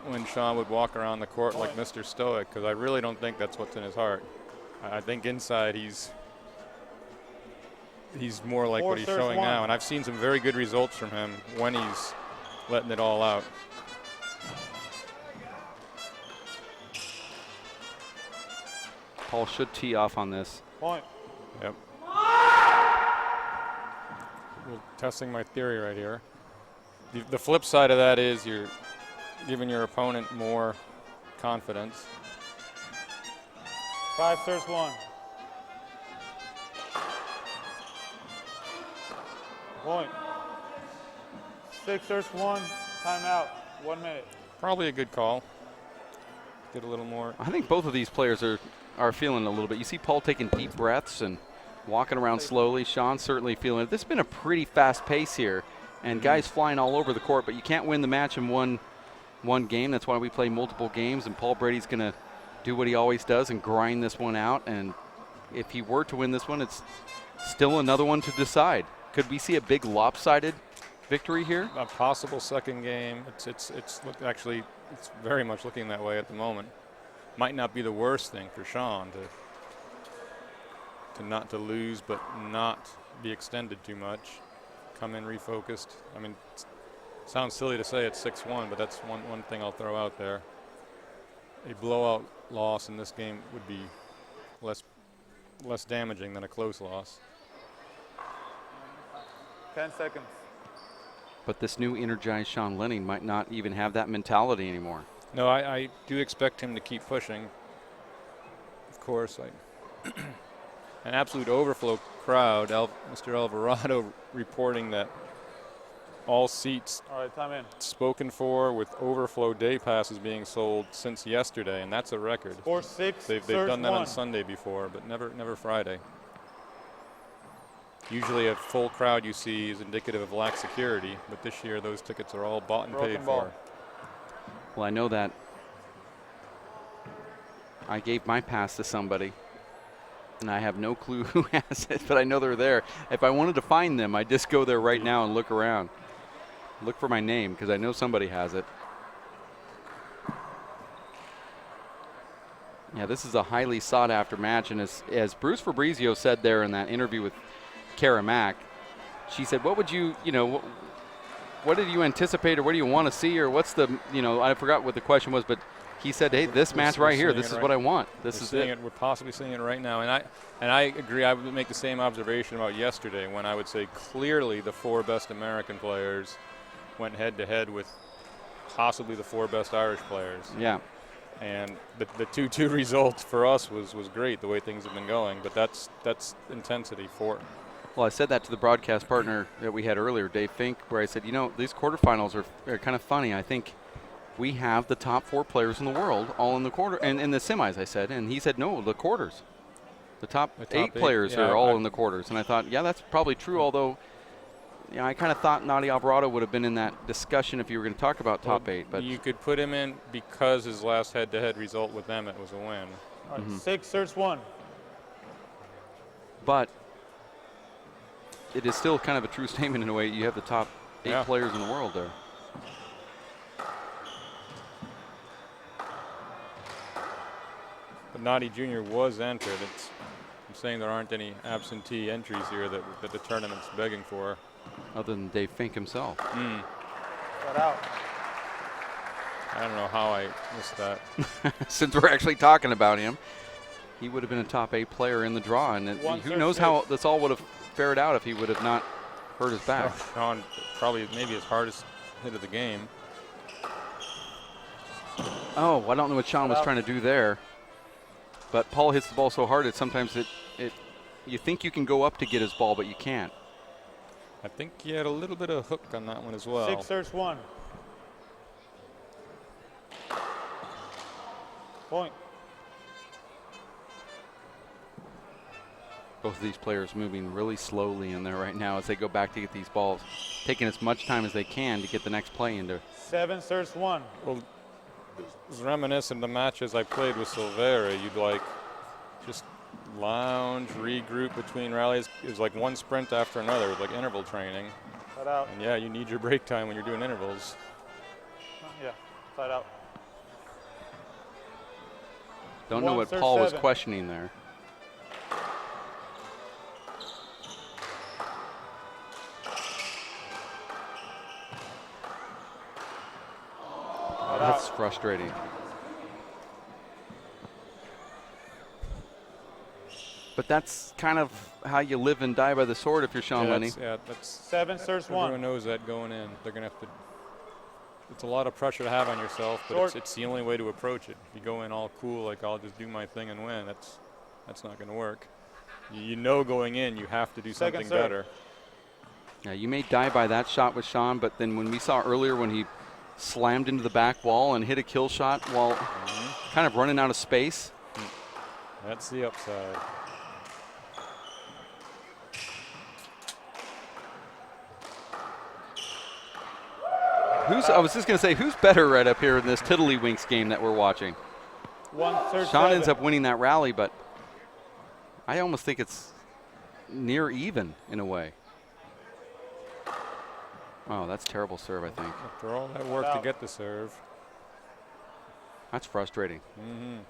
when Sean would walk around the court like Mr. Stoic, because I really don't think that's what's in his heart. I think inside he's more like what he's showing now, and I've seen some very good results from him when he's letting it all out. Paul should tee off on this. Point. Yep. Well, testing my theory right here. The flip side of that is you're giving your opponent more confidence. 5 serves 1. Point. 6 serves 1. Timeout. 1 minute. Probably a good call. Get a little more. I think both of these players are feeling it a little bit. You see Paul taking deep breaths and walking around slowly. Sean's certainly feeling it. This has been a pretty fast pace here, and guys flying all over the court, but you can't win the match in one game. That's why we play multiple games, and Paul Brady's going to do what he always does and grind this one out. And if he were to win this one, it's still another one to decide. Could we see a big lopsided victory here? A possible second game. It's very much looking that way at the moment. Might not be the worst thing for Sean to not to lose, but not be extended too much. Come in refocused. I mean, it sounds silly to say it's 6-1, but that's one thing I'll throw out there. A blowout loss in this game would be less damaging than a close loss. 10 seconds. But this new energized Sean Lenning might not even have that mentality anymore. No, I do expect him to keep pushing. Of course, an absolute overflow crowd. Mr. Alvarado reporting that all seats time in. spoken for with overflow day passes being sold since yesterday, and that's a record. 4-6. They've done that on Sunday before, but never Friday. Usually a full crowd you see is indicative of lack security, but this year those tickets are all bought and paid for. Well, I know that I gave my pass to somebody, and I have no clue who has it, but I know they're there. If I wanted to find them, I'd just go there right now and look around. Look for my name, because I know somebody has it. Yeah, this is a highly sought-after match, and as Bruce Fabrizio said there in that interview with Kara Mack, she said, what would you, what did you anticipate, or what do you want to see, or what's the, I forgot what the question was, but he said, hey, this match right here, this is what I want. This is it. We're possibly seeing it right now, and I agree. I would make the same observation about yesterday when I would say clearly the 4 best American players went head-to-head with possibly the 4 best Irish players. Yeah. And the 2-2 result for us was great, the way things have been going, but that's intensity for. Well, I said that to the broadcast partner that we had earlier, Dave Fink, where I said, these quarterfinals are kind of funny. I think we have the top 4 players in the world all in the quarter, and in the semis, I said. And he said, no, the quarters. The top 8 players are all in the quarters. And I thought, yeah, that's probably true, although I kind of thought Nadi Alvarado would have been in that discussion if you were going to talk about top 8. But you could put him in because his last head-to-head result with them, it was a win. 6 serves 1. But it is still kind of a true statement in a way. You have the top 8 players in the world there. But Nadi Jr. was entered. I'm saying there aren't any absentee entries here that the tournament's begging for. Other than Dave Fink himself. Cut out. I don't know how I missed that. Since we're actually talking about him, he would have been a top 8 player in the draw. And who knows how this all would have fared out if he would have not hurt his back. Sean, probably maybe his hardest hit of the game. Oh, I don't know what Sean was trying to do there. But Paul hits the ball so hard, sometimes you think you can go up to get his ball, but you can't. I think he had a little bit of hook on that one as well. 6 serves 1. Point. Both of these players moving really slowly in there right now as they go back to get these balls, taking as much time as they can to get the next play into. 7 serves 1. Well, it was reminiscent of the matches I played with Silvera. You'd just lounge, regroup between rallies. It was like one sprint after another. It was like interval training. Side out. And yeah, you need your break time when you're doing intervals. Yeah, side out. Don't know what serve Paul was 7. questioning there. That's frustrating. But that's kind of how you live and die by the sword if you're Sean Lenning. That's 7 serves 1. Everyone knows that going in. They're going to have to. It's a lot of pressure to have on yourself, but it's the only way to approach it. If you go in all cool, like I'll just do my thing and win, that's not going to work. You know going in, you have to do something better. Yeah, you may die by that shot with Sean, but then when we saw earlier when he slammed into the back wall and hit a kill shot while kind of running out of space. That's the upside. I was just going to say, who's better right up here in this Tiddlywinks game that we're watching? 1 serve Sean 7. ends up winning that rally, but I almost think it's near even in a way. Oh, that's terrible serve, I think. After all that work to get the serve. That's frustrating. It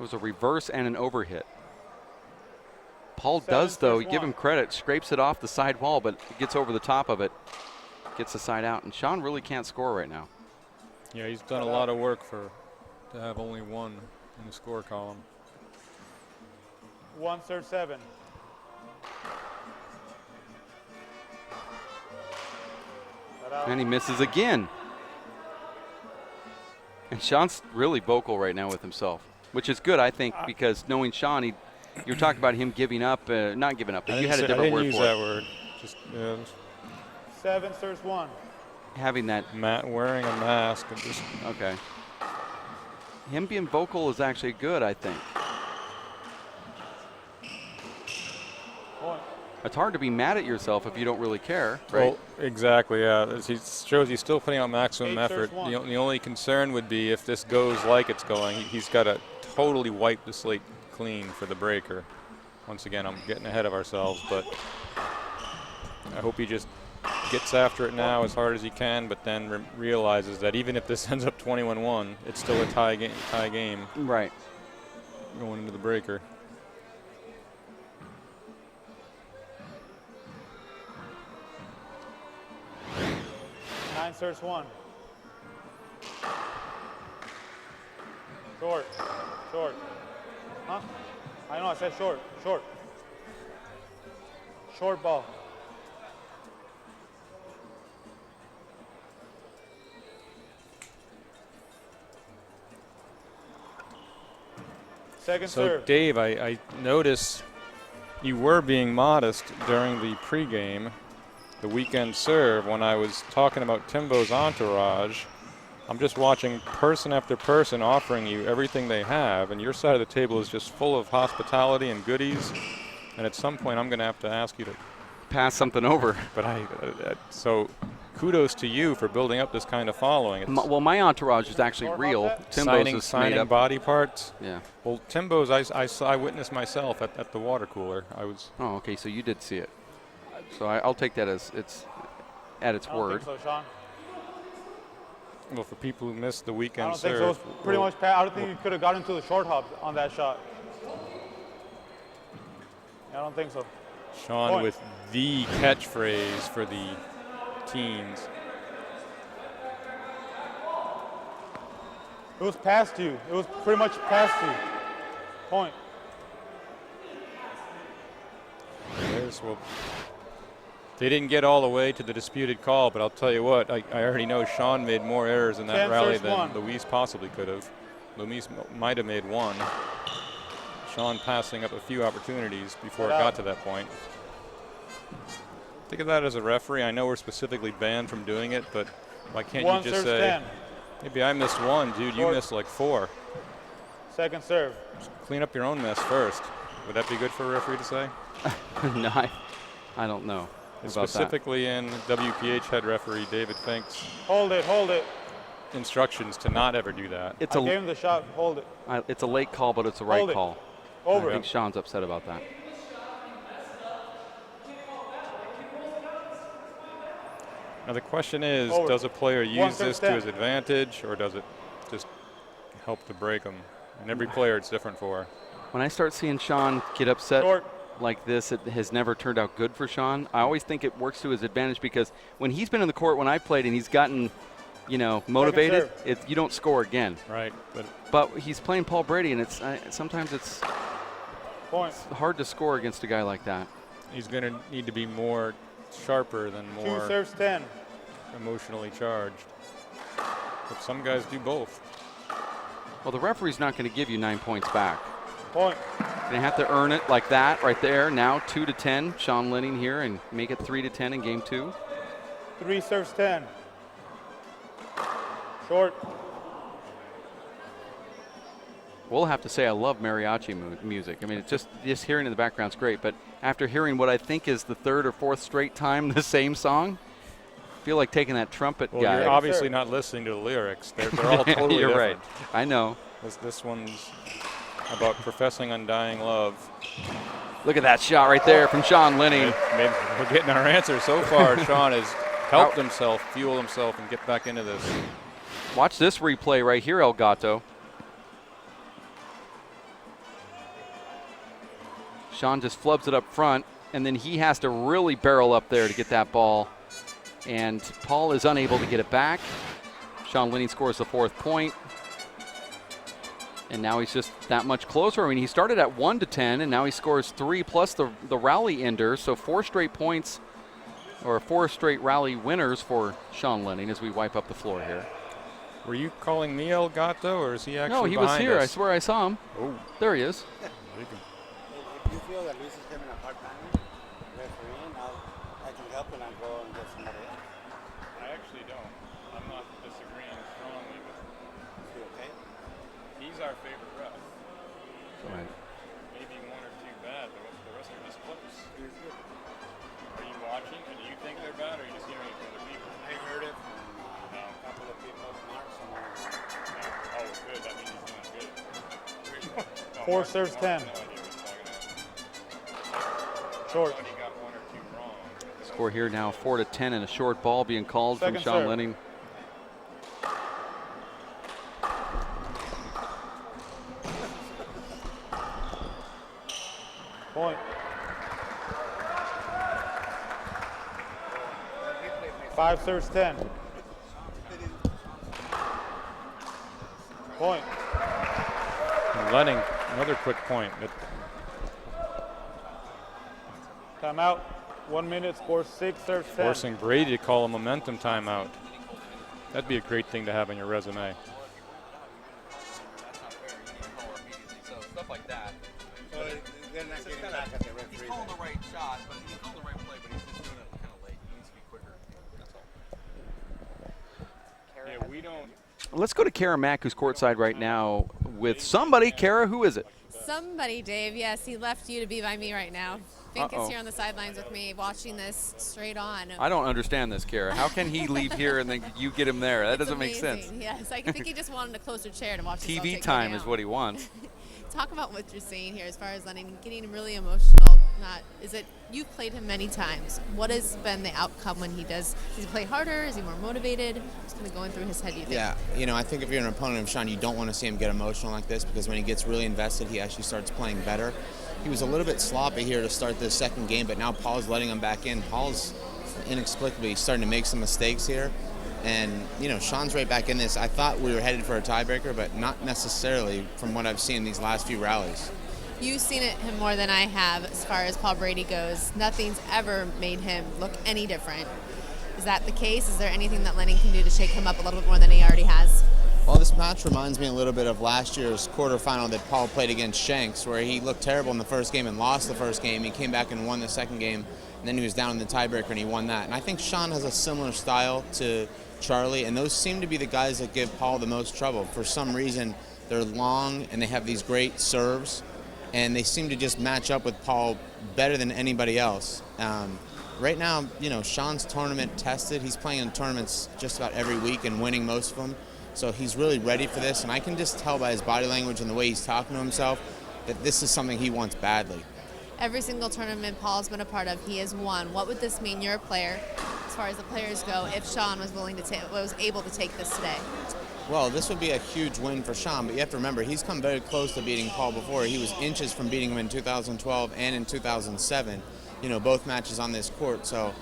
was a reverse and an overhit. Paul does, though, give him credit, scrapes it off the side wall, but gets over the top of it, gets the side out. And Sean really can't score right now. Yeah, he's done a lot of work to have only 1 in the score column. 1 serve 7. And he misses again. And Sean's really vocal right now with himself, which is good, I think, because knowing Sean, you're talking about him giving up, not giving up, but you had a different word for it. I didn't use that word. Just 7 serves 1. Having that. Wearing a mask. And just okay. Him being vocal is actually good, I think. It's hard to be mad at yourself if you don't really care, right? Well, exactly, yeah. He shows he's still putting out maximum effort. The only concern would be if this goes like it's going, he's got to totally wipe the slate clean for the breaker. Once again, I'm getting ahead of ourselves, but I hope he just gets after it now as hard as he can, but then realizes that even if this ends up 21-1, it's still a tie game. Right. Going into the breaker. Serves 1. Short. Huh? I know, I said short. Short ball. Second serve. So, Dave, I noticed you were being modest during the pregame. The weekend serve, when I was talking about Timbo's entourage, I'm just watching person after person offering you everything they have, and your side of the table is just full of hospitality and goodies. And at some point, I'm going to have to ask you to pass something over. But so kudos to you for building up this kind of following. Well, my entourage is actually real. Timbo's is signing body parts. Yeah. Well, Timbo's I witnessed myself at the water cooler. Oh, okay. So you did see it. So I'll take that as it's at its word. I don't think so, Sean. Well, for people who missed the weekend I don't think so. It's pretty much. I don't think you could have gotten to the short hop on that shot. I don't think so. Sean with the catchphrase for the teens. It was past you. It was pretty much past you. Point. Well, they didn't get all the way to the disputed call, but I'll tell you what, I already know Sean made more errors in that rally than Luis possibly could have. Luis might have made 1. Sean passing up a few opportunities before it got to that point. Think of that as a referee. I know we're specifically banned from doing it, but why can't you just say, 10. Maybe I missed 1, dude, you missed like 4. Second serve. Just clean up your own mess first. Would that be good for a referee to say? No, I don't know. Specifically in WPH head referee David Fink's hold it. Instructions to not ever do that. I gave him the shot. Hold it. It's a late call, but it's a right call. Over. I think Sean's upset about that. Now the question is, Over. does a player use this to 1-10. his advantage, or does it just help to break him? And every player it's different for. When I start seeing Sean get upset Short. like this, it has never turned out good for Sean. I always think it works to his advantage because when he's been in the court when I played and he's gotten, you know, motivated, you don't score again. Right. But he's playing Paul Brady, and it's sometimes it's Point. hard to score against a guy like that. He's going to need to be more sharper than 2 more serves 10. emotionally charged. But some guys do both. Well, the referee's not going to give you 9 points back. Point. They have to earn it like that right there. Now 2-10, Sean Lenning here, and make it 3-10 in game 2. 3 serves 10. Short. We'll have to say I love mariachi music. I mean, it's just hearing in the background's great, but after hearing what I think is the 3rd or 4th straight time the same song, I feel like taking that trumpet Well, guy. you're obviously not listening to the lyrics. They're all totally You're different. right. I know. This one's about professing undying love. Look at that shot right there from Sean Lenning. We're getting our answer so far. Sean has helped himself, fuel himself, and get back into this. Watch this replay right here, El Gato. Sean just flubs it up front, and then he has to really barrel up there to get that ball. And Paul is unable to get it back. Sean Lenning scores the 4th point. And now he's just that much closer. I mean, he started at 1-10, and now he scores 3 plus the rally ender. So 4 straight points, or 4 straight rally winners for Sean Lenning as we wipe up the floor here. Were you calling me El Gato, or is he actually No, he was behind here. us? I swear I saw him. Oh. There he is. If you feel that Luis is having a hard time refereeing, I can help and I'll go and get somebody else. I actually don't. I'm not disagreeing strongly with him. You okay? He's our favorite ref. Right. Maybe 1 or 2 bad, but the rest are just close. Are you watching, and do you think they're bad, or are you just hearing it from other people? I heard it from a couple of people, Mark, somewhere. Oh, good. That means he's doing good. 4 serves 10. Short. Score here now 4-10, and a short ball being called from Second Sean serve. Lenning. Point. 5 serves 10. Point. And Lenning, another quick point. Timeout. 1 minute, score 6 serves 10. Forcing Brady to call a momentum timeout. That'd be a great thing to have on your resume. Stuff like that. So they're not getting back at the referee. He's calling the right shot, but he's calling the right play, but he's just doing it kind of late. He needs to be quicker. That's all. Yeah, we don't. Let's go to Kara Mack, who's courtside right now with somebody. Kara, who is it? Somebody, Dave. Yes, he left you to be by me right now. Fink Uh-oh. is here on the sidelines with me, watching this straight on. I don't understand this, Kara. How can he leave here and then you get him there? That It's doesn't make amazing. sense. Yes, I think he just wanted a closer chair to watch this all TV take time down. is what he wants. Talk about what you're saying here as far as Lenning getting really emotional. You've played him many times. What has been the outcome when he does? Does he play harder? Is he more motivated? What's kind of going through his head, you think? Yeah, I think if you're an opponent of Sean, you don't want to see him get emotional like this, because when he gets really invested, he actually starts playing better. He was a little bit sloppy here to start the second game, but now Paul's letting him back in. Paul's inexplicably starting to make some mistakes here. And, Sean's right back in this. I thought we were headed for a tiebreaker, but not necessarily from what I've seen these last few rallies. You've seen him more than I have as far as Paul Brady goes. Nothing's ever made him look any different. Is that the case? Is there anything that Lenning can do to shake him up a little bit more than he already has? Well, this match reminds me a little bit of last year's quarterfinal that Paul played against Shanks, where he looked terrible in the first game and lost the first game. He came back and won the second game, and then he was down in the tiebreaker and he won that. And I think Sean has a similar style to Charlie, and those seem to be the guys that give Paul the most trouble. For some reason, they're long and they have these great serves, and they seem to just match up with Paul better than anybody else. Right now, Sean's tournament tested. He's playing in tournaments just about every week and winning most of them. So he's really ready for this, and I can just tell by his body language and the way he's talking to himself that this is something he wants badly. Every single tournament Paul's been a part of, he has won. What would this mean? You're a player, as far as the players go, if Sean was was able to take this today? Well, this would be a huge win for Sean, but you have to remember, he's come very close to beating Paul before. He was inches from beating him in 2012 and in 2007, you know, both matches on this court. So,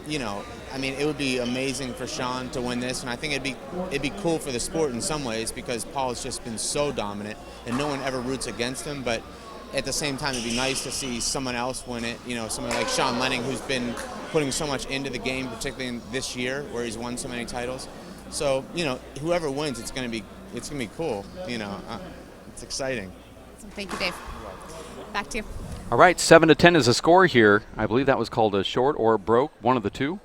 you know, I mean, it would be amazing for Sean to win this, and I think it'd be cool for the sport in some ways because Paul has just been so dominant, and no one ever roots against him, but at the same time, it'd be nice to see someone else win it, you know, someone like Sean Lenning, who's been putting so much into the game, particularly in this year where he's won so many titles. So, you know, whoever wins, it's gonna be cool. You know, it's exciting. Thank you, Dave. Back to you. All right, 7-10 is the score here. I believe that was called a short or broke, one of the two.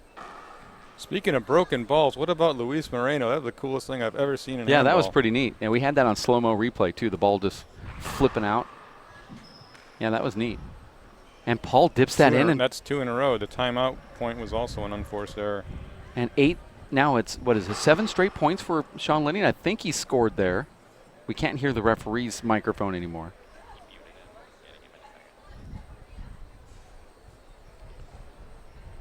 Speaking of broken balls, what about Luis Moreno? That was the coolest thing I've ever seen in handball. Yeah, that was pretty neat. And we had that on slow-mo replay, too. The ball just flipping out. Yeah, that was neat. And Paul dips that in. And that's 2 in a row. The timeout point was also an unforced error. And 8, now it's, what is it, 7 straight points for Sean Lenning? I think he scored there. We can't hear the referee's microphone anymore.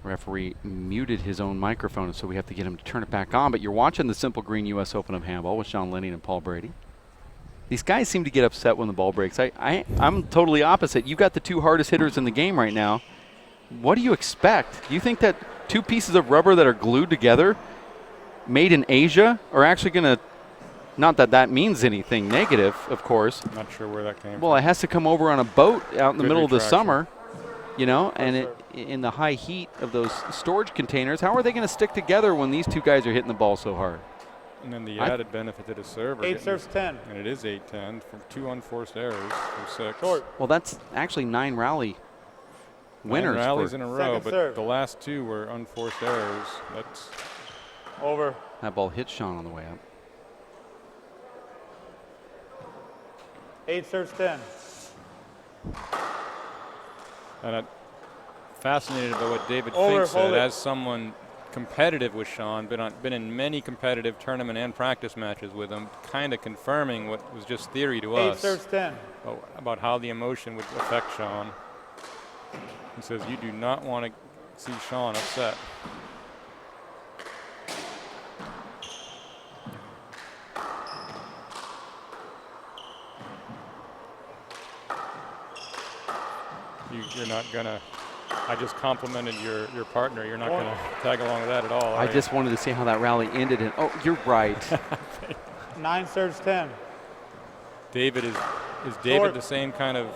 Referee muted his own microphone, so we have to get him to turn it back on. But you're watching the Simple Green U.S. Open of Handball with Sean Lenning and Paul Brady. These guys seem to get upset when the ball breaks. I'm totally opposite. You got the 2 hardest hitters in the game right now. What do you expect? Do you think that 2 pieces of rubber that are glued together, made in Asia, are actually going to, not that that means anything negative, of course. I'm not sure where that came from. Well, it has to come over on a boat out in the middle of the summer, you know, and in the high heat of those storage containers. How are they going to stick together when these 2 guys are hitting the ball so hard? And then the added benefit to the server. 8 serves 10. And it is 8-10 from 2 unforced errors from 6. Short. Well, that's actually 9 rally winners. 9 rallies in a row, but serve. the last 2 were unforced errors. That's over. That ball hit Sean on the way up. 8 serves 10. And I'm fascinated by what David Fink said as someone competitive with Sean, been in many competitive tournament and practice matches with him, kind of confirming what was just theory to us. 8 serves 10. About how the emotion would affect Sean. He says you do not want to see Sean upset. You're not gonna. I just complimented your partner. You're not going to tag along with that at all. I just wanted to see how that rally ended. And oh, you're right. 9 serves 10. David is David the same kind of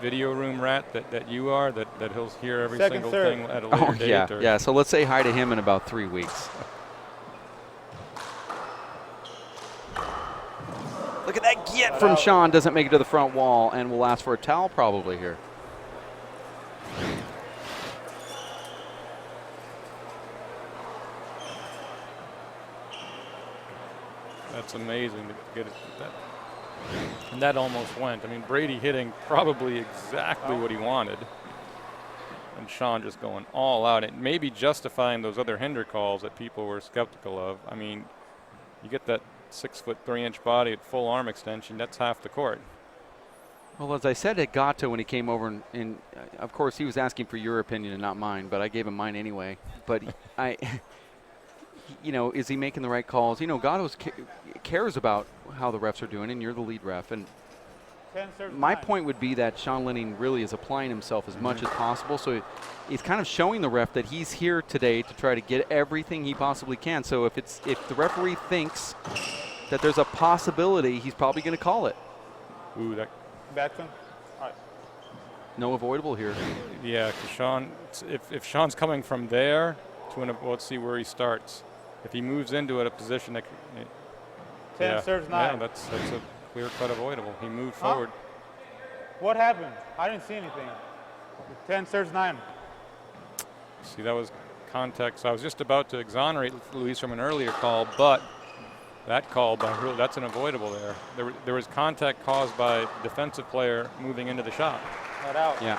video room rat that you are? That he'll hear every single thing at a later date? Yeah, yeah. So let's say hi to him in about 3 weeks. Look at that get from Sean. Doesn't make it to the front wall, and will ask for a towel probably here. That's amazing to get it. And that almost went. I mean, Brady hitting probably exactly what he wanted. And Sean just going all out. And maybe justifying those other hinder calls that people were skeptical of. I mean, you get that 6'3" body at full arm extension, that's half the court. Well, as I said at Gato when he came over, and of course he was asking for your opinion and not mine, but I gave him mine anyway. But you know, is he making the right calls? You know, Gato cares about how the refs are doing, and you're the lead ref. And my point would be that Sean Lenning really is applying himself as much as possible. So he's kind of showing the ref that he's here today to try to get everything he possibly can. So if the referee thinks that there's a possibility, he's probably going to call it. Ooh, that. Batson. All right. No avoidable here. Yeah, because Sean, if Sean's coming from there to let's see where he starts. If he moves into a position that 10 serves 9. Yeah, that's a clear cut avoidable. He moved forward. What happened? I didn't see anything. 10 serves 9. See, that was context. I was just about to exonerate Luis from an earlier call, but that call by Rule, that's an avoidable there. There was contact caused by defensive player moving into the shot. Not out. Yeah.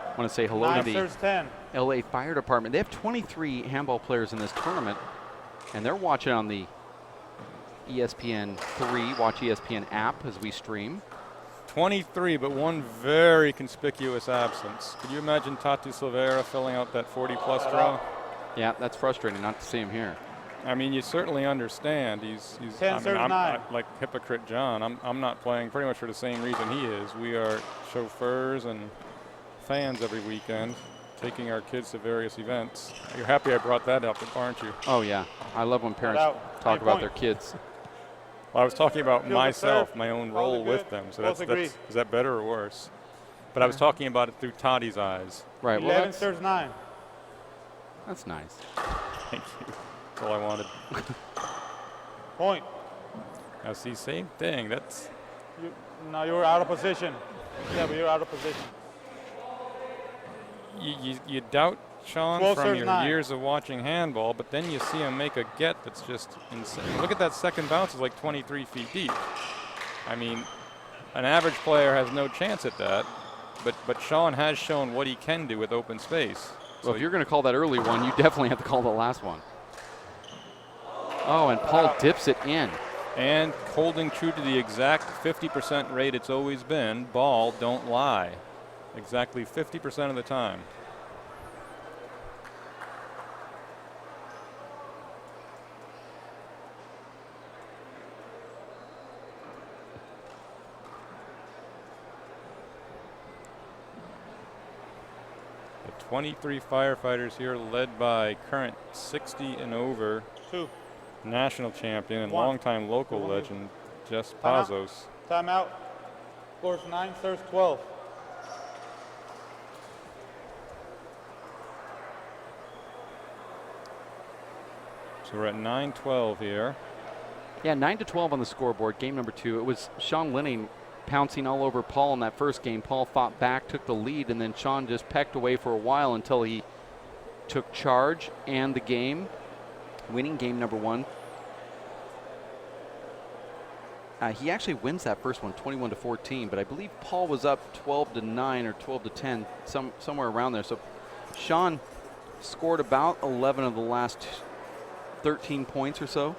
I want to say hello to the LA Fire Department. They have 23 handball players in this tournament, and they're watching on the ESPN 3. Watch ESPN app as we stream. 23, but one very conspicuous absence. Could you imagine Tatu Silveira filling out that 40-plus draw? Yeah, that's frustrating not to see him here. I mean, you certainly understand. I'm like hypocrite John. I'm not playing pretty much for the same reason he is. We are chauffeurs and fans every weekend, taking our kids to various events. You're happy I brought that up, aren't you? Oh, yeah. I love when parents talk about their kids. Well, I was talking about myself, my own role with them. So that's is that better or worse? But I was talking about it through Toddy's eyes. Right. 11 serves 9. That's nice. Thank you. That's all I wanted. Point. Now, see, same thing. That's. Now you're out of position. Yeah, but you're out of position. You doubt Sean from your 9. years of watching handball, but then you see him make a get that's just insane. Look at that second bounce, is like 23 feet deep. I mean, an average player has no chance at that, but Sean has shown what he can do with open space. Well, if you're going to call that early one, you definitely have to call the last one. Oh, and Paul dips it in. And holding true to the exact 50% rate it's always been, ball, don't lie. Exactly 50% of the time. The 23 firefighters here, led by current 60 and over national champion and longtime local legend, Jess Pazos. Timeout. Scores 9, serves 12. So we're at 9-12 here. Yeah, 9-12 on the scoreboard, game number 2. It was Sean Lenning pouncing all over Paul in that first game. Paul fought back, took the lead, and then Sean just pecked away for a while until he took charge and the game, winning game number 1. He actually wins that first one, 21-14, but I believe Paul was up 12-9 or 12-10, somewhere around there. So Sean scored about 11 of the last 13 points or so.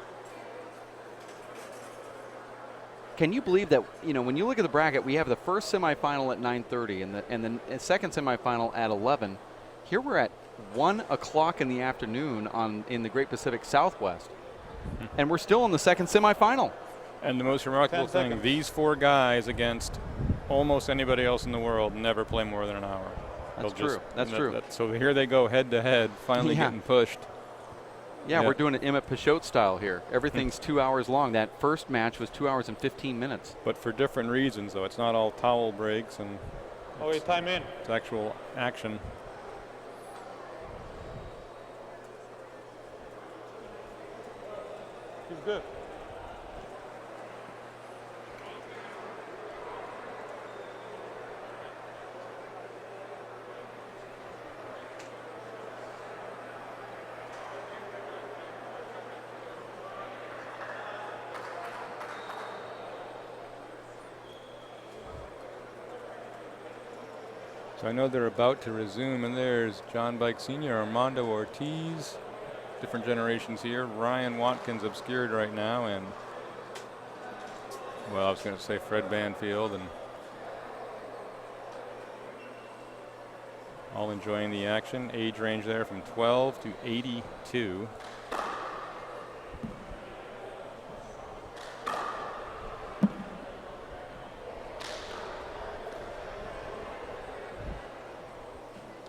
Can you believe that, when you look at the bracket, we have the first semifinal at 9:30 and the second semifinal at 11. Here we're at 1 o'clock in the afternoon in the Great Pacific Southwest, and we're still in the second semifinal. And the most remarkable thing, these 4 guys against almost anybody else in the world never play more than an hour. That's true. That's true. So here they go head to head, finally getting pushed. Yeah, we're doing it Emmett Peugeot style here. Everything's 2 hours long. That first match was 2 hours and 15 minutes. But for different reasons, though. It's not all towel breaks and time in. It's actual action. He's good. So I know they're about to resume, and there's John Bike Sr., Armando Ortiz, different generations here. Ryan Watkins obscured right now, and, well, I was going to say Fred Banfield, and all enjoying the action. Age range there from 12 to 82.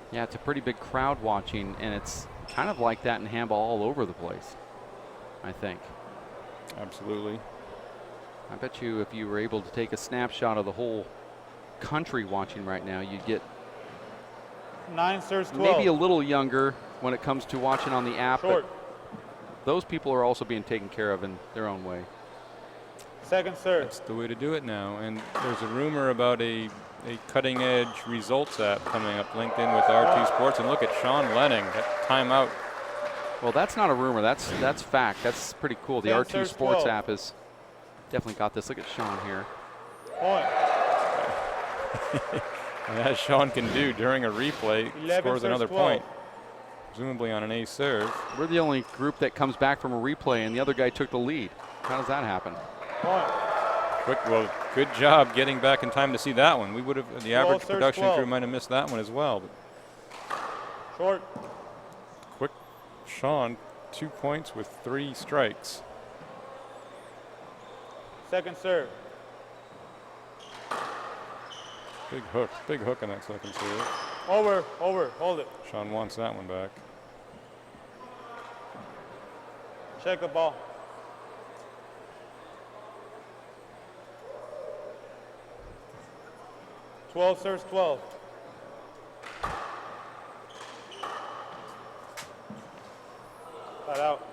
Yeah, it's a pretty big crowd watching, and it's kind of like that in handball all over the place, I think. Absolutely. I bet you if you were able to take a snapshot of the whole country watching right now, you'd get 9 serves 12. maybe a little younger when it comes to watching on the app. But those people are also being taken care of in their own way. Second serve. That's the way to do it now. And there's a rumor about a cutting-edge results app coming up, linked in with R2 Sports. And look at Sean Lenning, that timeout. Well, that's not a rumor. That's fact. That's pretty cool. The R2 Sports 12. app has definitely got this. Look at Sean here. Point. And as Sean can do during a replay, scores another 12. point. presumably on an ace serve. We're the only group that comes back from a replay, and the other guy took the lead. How does that happen? Well, good job getting back in time to see that one. We would have, the average production crew might have missed that one as well. But Short. quick, Sean, 2 points with 3 strikes. Second serve. Big hook on that second serve. Over, hold it. Sean wants that one back. Check the ball. Twelve serves 12. Got out.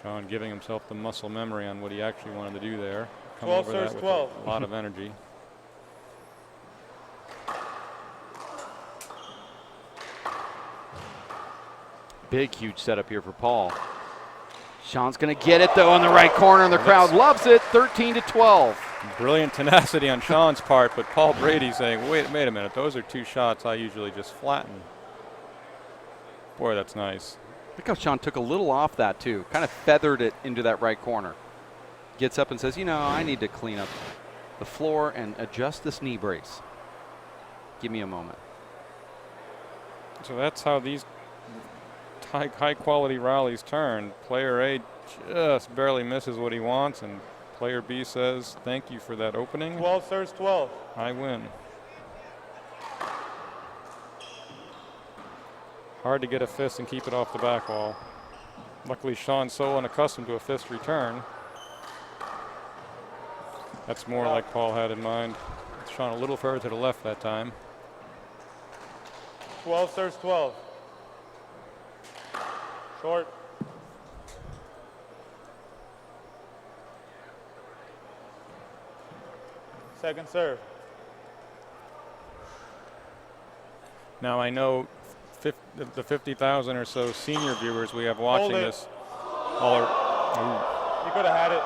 Sean giving himself the muscle memory on what he actually wanted to do there. Come 12 over serves that with 12. a lot of energy. Big, huge setup here for Paul. Sean's going to get it, though, in the right corner, and the crowd loves it, 13-12. Brilliant tenacity on Sean's part, but Paul Brady saying, wait a minute, those are 2 shots I usually just flatten. Boy, that's nice. Look how Sean took a little off that, too. Kind of feathered it into that right corner. Gets up and says, you know, I need to clean up the floor and adjust this knee brace. Give me a moment. So that's how these high quality rallies turn. Player A just barely misses what he wants, and player B says, thank you for that opening. 12 serves 12. I win. Hard to get a fist and keep it off the back wall. Luckily, Sean's so unaccustomed to a fist return. That's more like Paul had in mind. Sean a little further to the left that time. 12 serves 12. Short. Second serve. Now I know the 50,000 or so senior viewers we have watching this all are. You could have had it.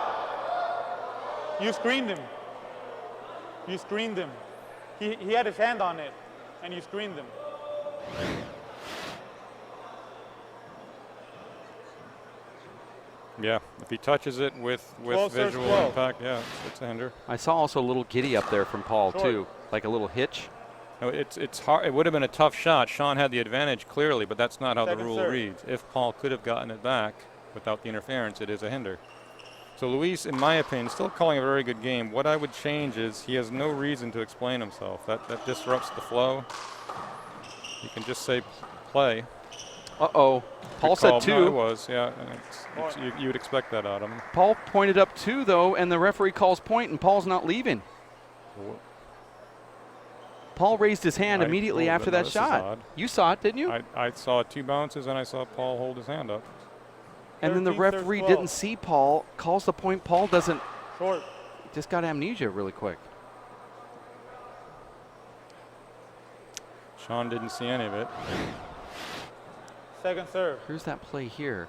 You screened him. You screened him. He had his hand on it, and you screened him. Yeah, if he touches it with visual impact, yeah, it's a hinder. I saw also a little giddy up there from Paul, too, like a little hitch. No, it's hard. It would have been a tough shot. Sean had the advantage clearly, but that's not how the rule reads. If Paul could have gotten it back without the interference, it is a hinder. So Luis, in my opinion, still calling a very good game. What I would change is he has no reason to explain himself. That disrupts the flow. You can just say play. Uh-oh. Paul said 2. No, it was, yeah. You would expect that out of him. Paul pointed up 2, though, and the referee calls point, and Paul's not leaving. Paul raised his hand immediately after that shot. You saw it, didn't you? I saw 2 bounces, and I saw Paul hold his hand up. And then the referee didn't see Paul, calls the point. Paul doesn't. Short. Just got amnesia really quick. Sean didn't see any of it. Second serve. Here's that play here.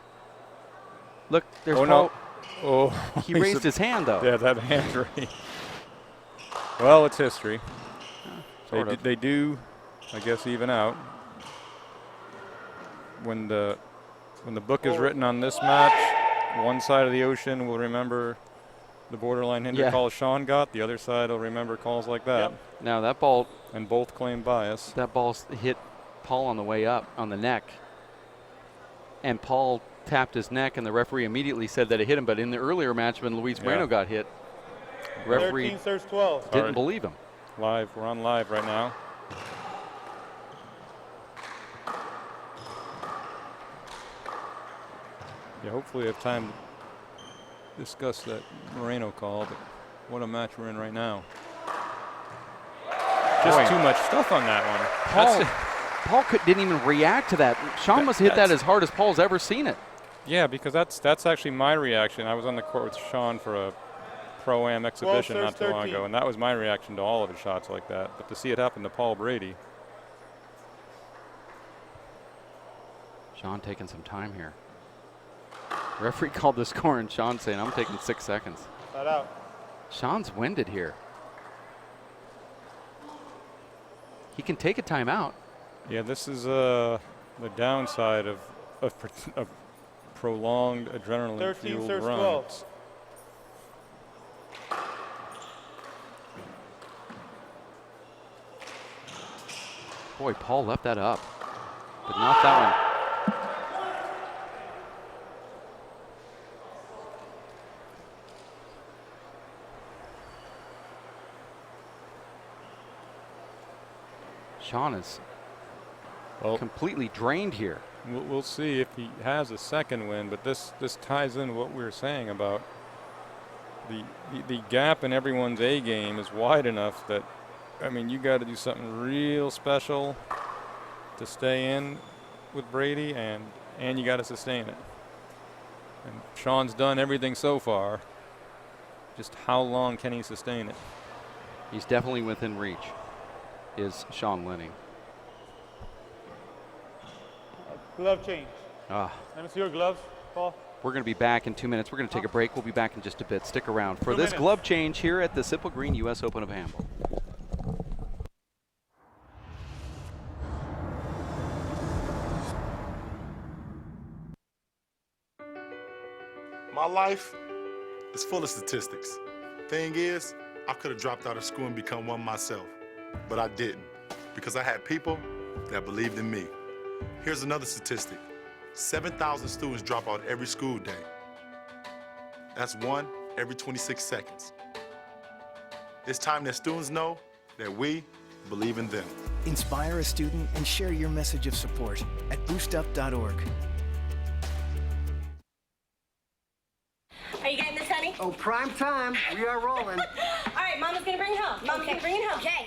Look, there's Paul. No. Oh, he raised his hand, though. Yeah, that hand raise. Well, it's history. They do, I guess, even out. When the book is written on this match, one side of the ocean will remember the borderline hinder calls Sean got. The other side will remember calls like that. Yep. Now that ball. And both claim bias. That ball hit Paul on the way up on the neck. And Paul tapped his neck, and the referee immediately said that it hit him. But in the earlier match, when Luis Bueno got hit, the referee 13 serves 12. didn't believe him. Live, we're on live right now. Yeah, hopefully we have time to discuss that Moreno call, but what a match we're in right now. Just too much stuff on that one. Paul didn't even react to that. Sean must have hit that as hard as Paul's ever seen it. Yeah, because that's actually my reaction. I was on the court with Sean for a Pro-Am exhibition not too long ago, and that was my reaction to all of his shots like that. But to see it happen to Paul Brady. Sean taking some time here. Referee called the score, and Sean saying, I'm taking 6 seconds. Not out. Sean's winded here. He can take a timeout. Yeah, this is the downside of prolonged 13 adrenaline-fueled serves runs. 12. Boy, Paul left that up, but not that one. Sean is completely drained here. We'll see if he has a second win, but this ties in what we were saying about the gap in everyone's A game is wide enough that, I mean, you got to do something real special to stay in with Brady, and you got to sustain it. And Sean's done everything so far. Just how long can he sustain it? He's definitely within reach, is Sean Lenning. Glove change. Ah. Let me see your gloves, Paul. We're going to be back in 2 minutes. We're going to take a break. We'll be back in just a bit. Stick around for 2 this minutes. glove change here at the Simple Green U.S. Open of Handball. My life is full of statistics. Thing is, I could have dropped out of school and become one myself, but I didn't, because I had people that believed in me. Here's another statistic. 7,000 students drop out every school day. That's one every 26 seconds. It's time that students know that we believe in them. Inspire a student and share your message of support at boostup.org. Are you getting this, honey? Oh, prime time. We are rolling. All right, Mama's gonna bring it home. Mama's gonna bring it home. Okay.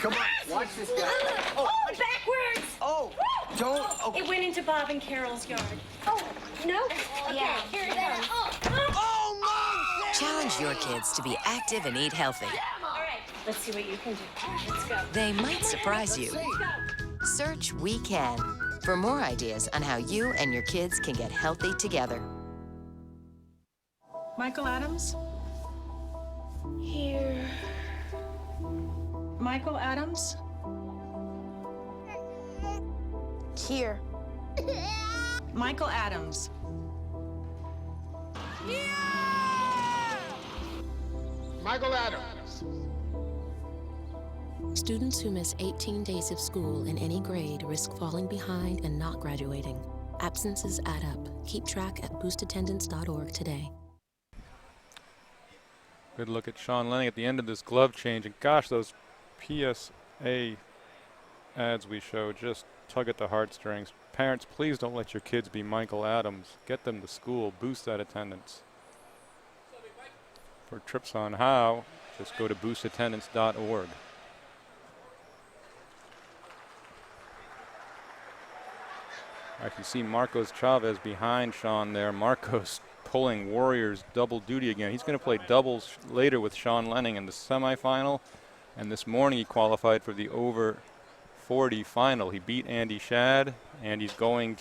Come on, watch this guy. Oh, backwards! Oh, don't. Oh. It went into Bob and Carol's yard. Oh, no? Okay, Yeah. here it is. Oh, Mom! Challenge your kids to be active and eat healthy. All right, let's see what you can do. Let's go. They might surprise you. Search We Can for more ideas on how you and your kids can get healthy together. Michael Adams? Here. Michael Adams? Here. Michael Adams. Michael Adams. Students who miss 18 days of school in any grade risk falling behind and not graduating. Absences add up. Keep track at boostattendance.org today. Good look at Sean Lenning at the end of this glove change. And gosh, those PSA ads we show just tug at the heartstrings. Parents, please don't let your kids be Michael Adams. Get them to school. Boost that attendance. For tips on how, just go to boostattendance.org. I can see Marcos Chavez behind Sean there. Marcos pulling Warriors double duty again. He's going to play doubles later with Sean Lenning in the semifinal. And this morning he qualified for the over 40 final. He beat Andy Shad, and he's going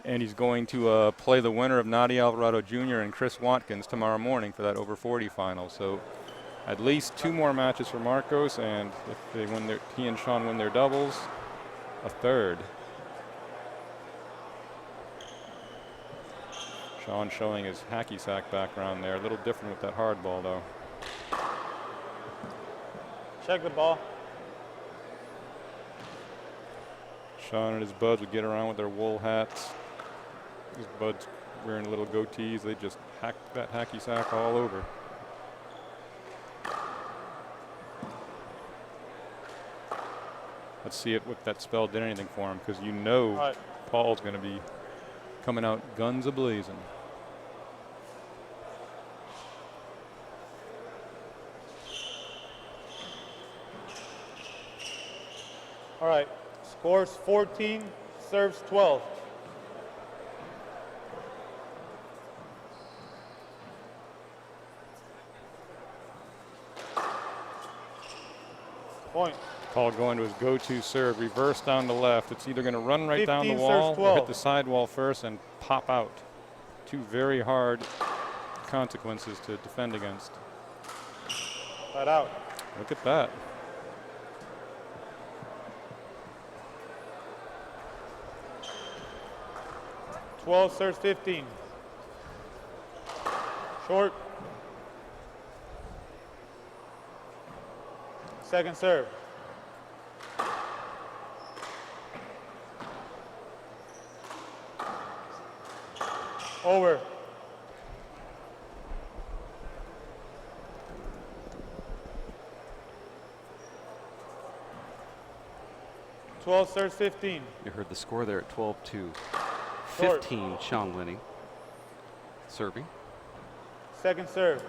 to play the winner of Nadia Alvarado Jr. and Chris Watkins tomorrow morning for that over 40 final. So at least 2 more matches for Marcos, and if they win he and Sean win their doubles, a third. Sean showing his hacky sack background there. A little different with that hard ball, though. Check the ball. Sean and his buds would get around with their wool hats. His buds wearing little goatees. They just hack that hacky sack all over. Let's see if that spell did anything for him, because you know right. Paul's going to be coming out guns a-blazing. All right, scores 14, serves 12. Point. Paul going to his go-to serve, reverse down the left. It's either going to run right down the 15 wall serves or 12. hit the sidewall first and pop out. 2 very hard consequences to defend against. Flat out. Look at that. 12 serves 15. Short. Second serve. Over. Serves 15. You heard the score there at 12-2. Short. 15, Sean Lenning. Serving. Second serve.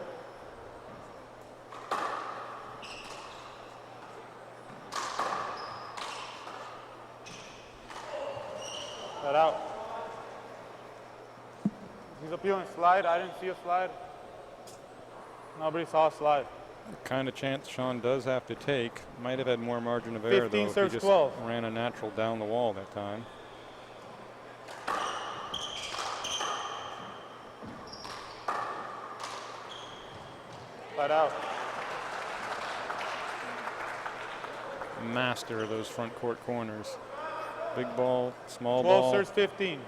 That out. He's appealing slide. I didn't see a slide. Nobody saw a slide. The kind of chance Sean does have to take. Might have had more margin of error, 15 though. serves He just 12. ran a natural down the wall that time. Flat out. Master of those front court corners. Big ball, small 12 ball. serves 15.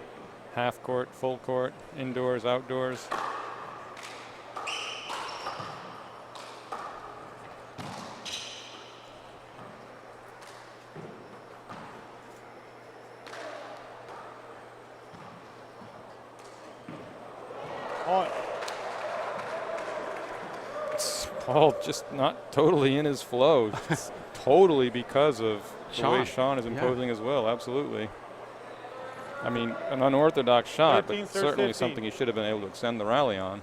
Half court, full court, indoors, outdoors. Point. Paul just not totally in his flow. It's totally because of the way Sean is imposing as well. Absolutely. I mean, an unorthodox shot, but certainly 15. something he should have been able to extend the rally on.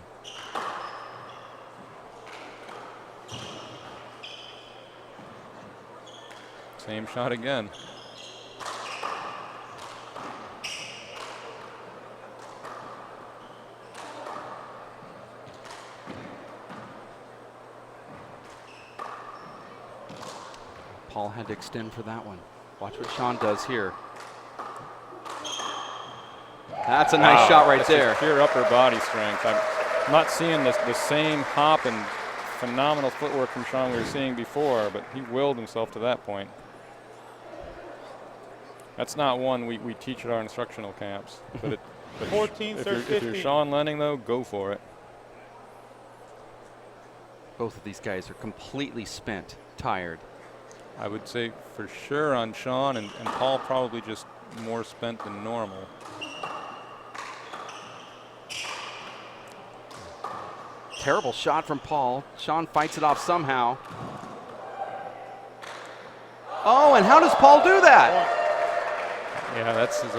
Same shot again. Paul had to extend for that one. Watch what Sean does here. That's a nice shot right there. Pure upper body strength. I'm not seeing the same hop and phenomenal footwork from Sean we were seeing before, but he willed himself to that point. That's not one we teach at our instructional camps. But, but 14 serves if you're 15. Sean Lenning, though, go for it. Both of these guys are completely spent, tired. I would say for sure on Sean, and Paul probably just more spent than normal. Terrible shot from Paul. Sean fights it off somehow. Oh, and how does Paul do that? Yeah, that's his.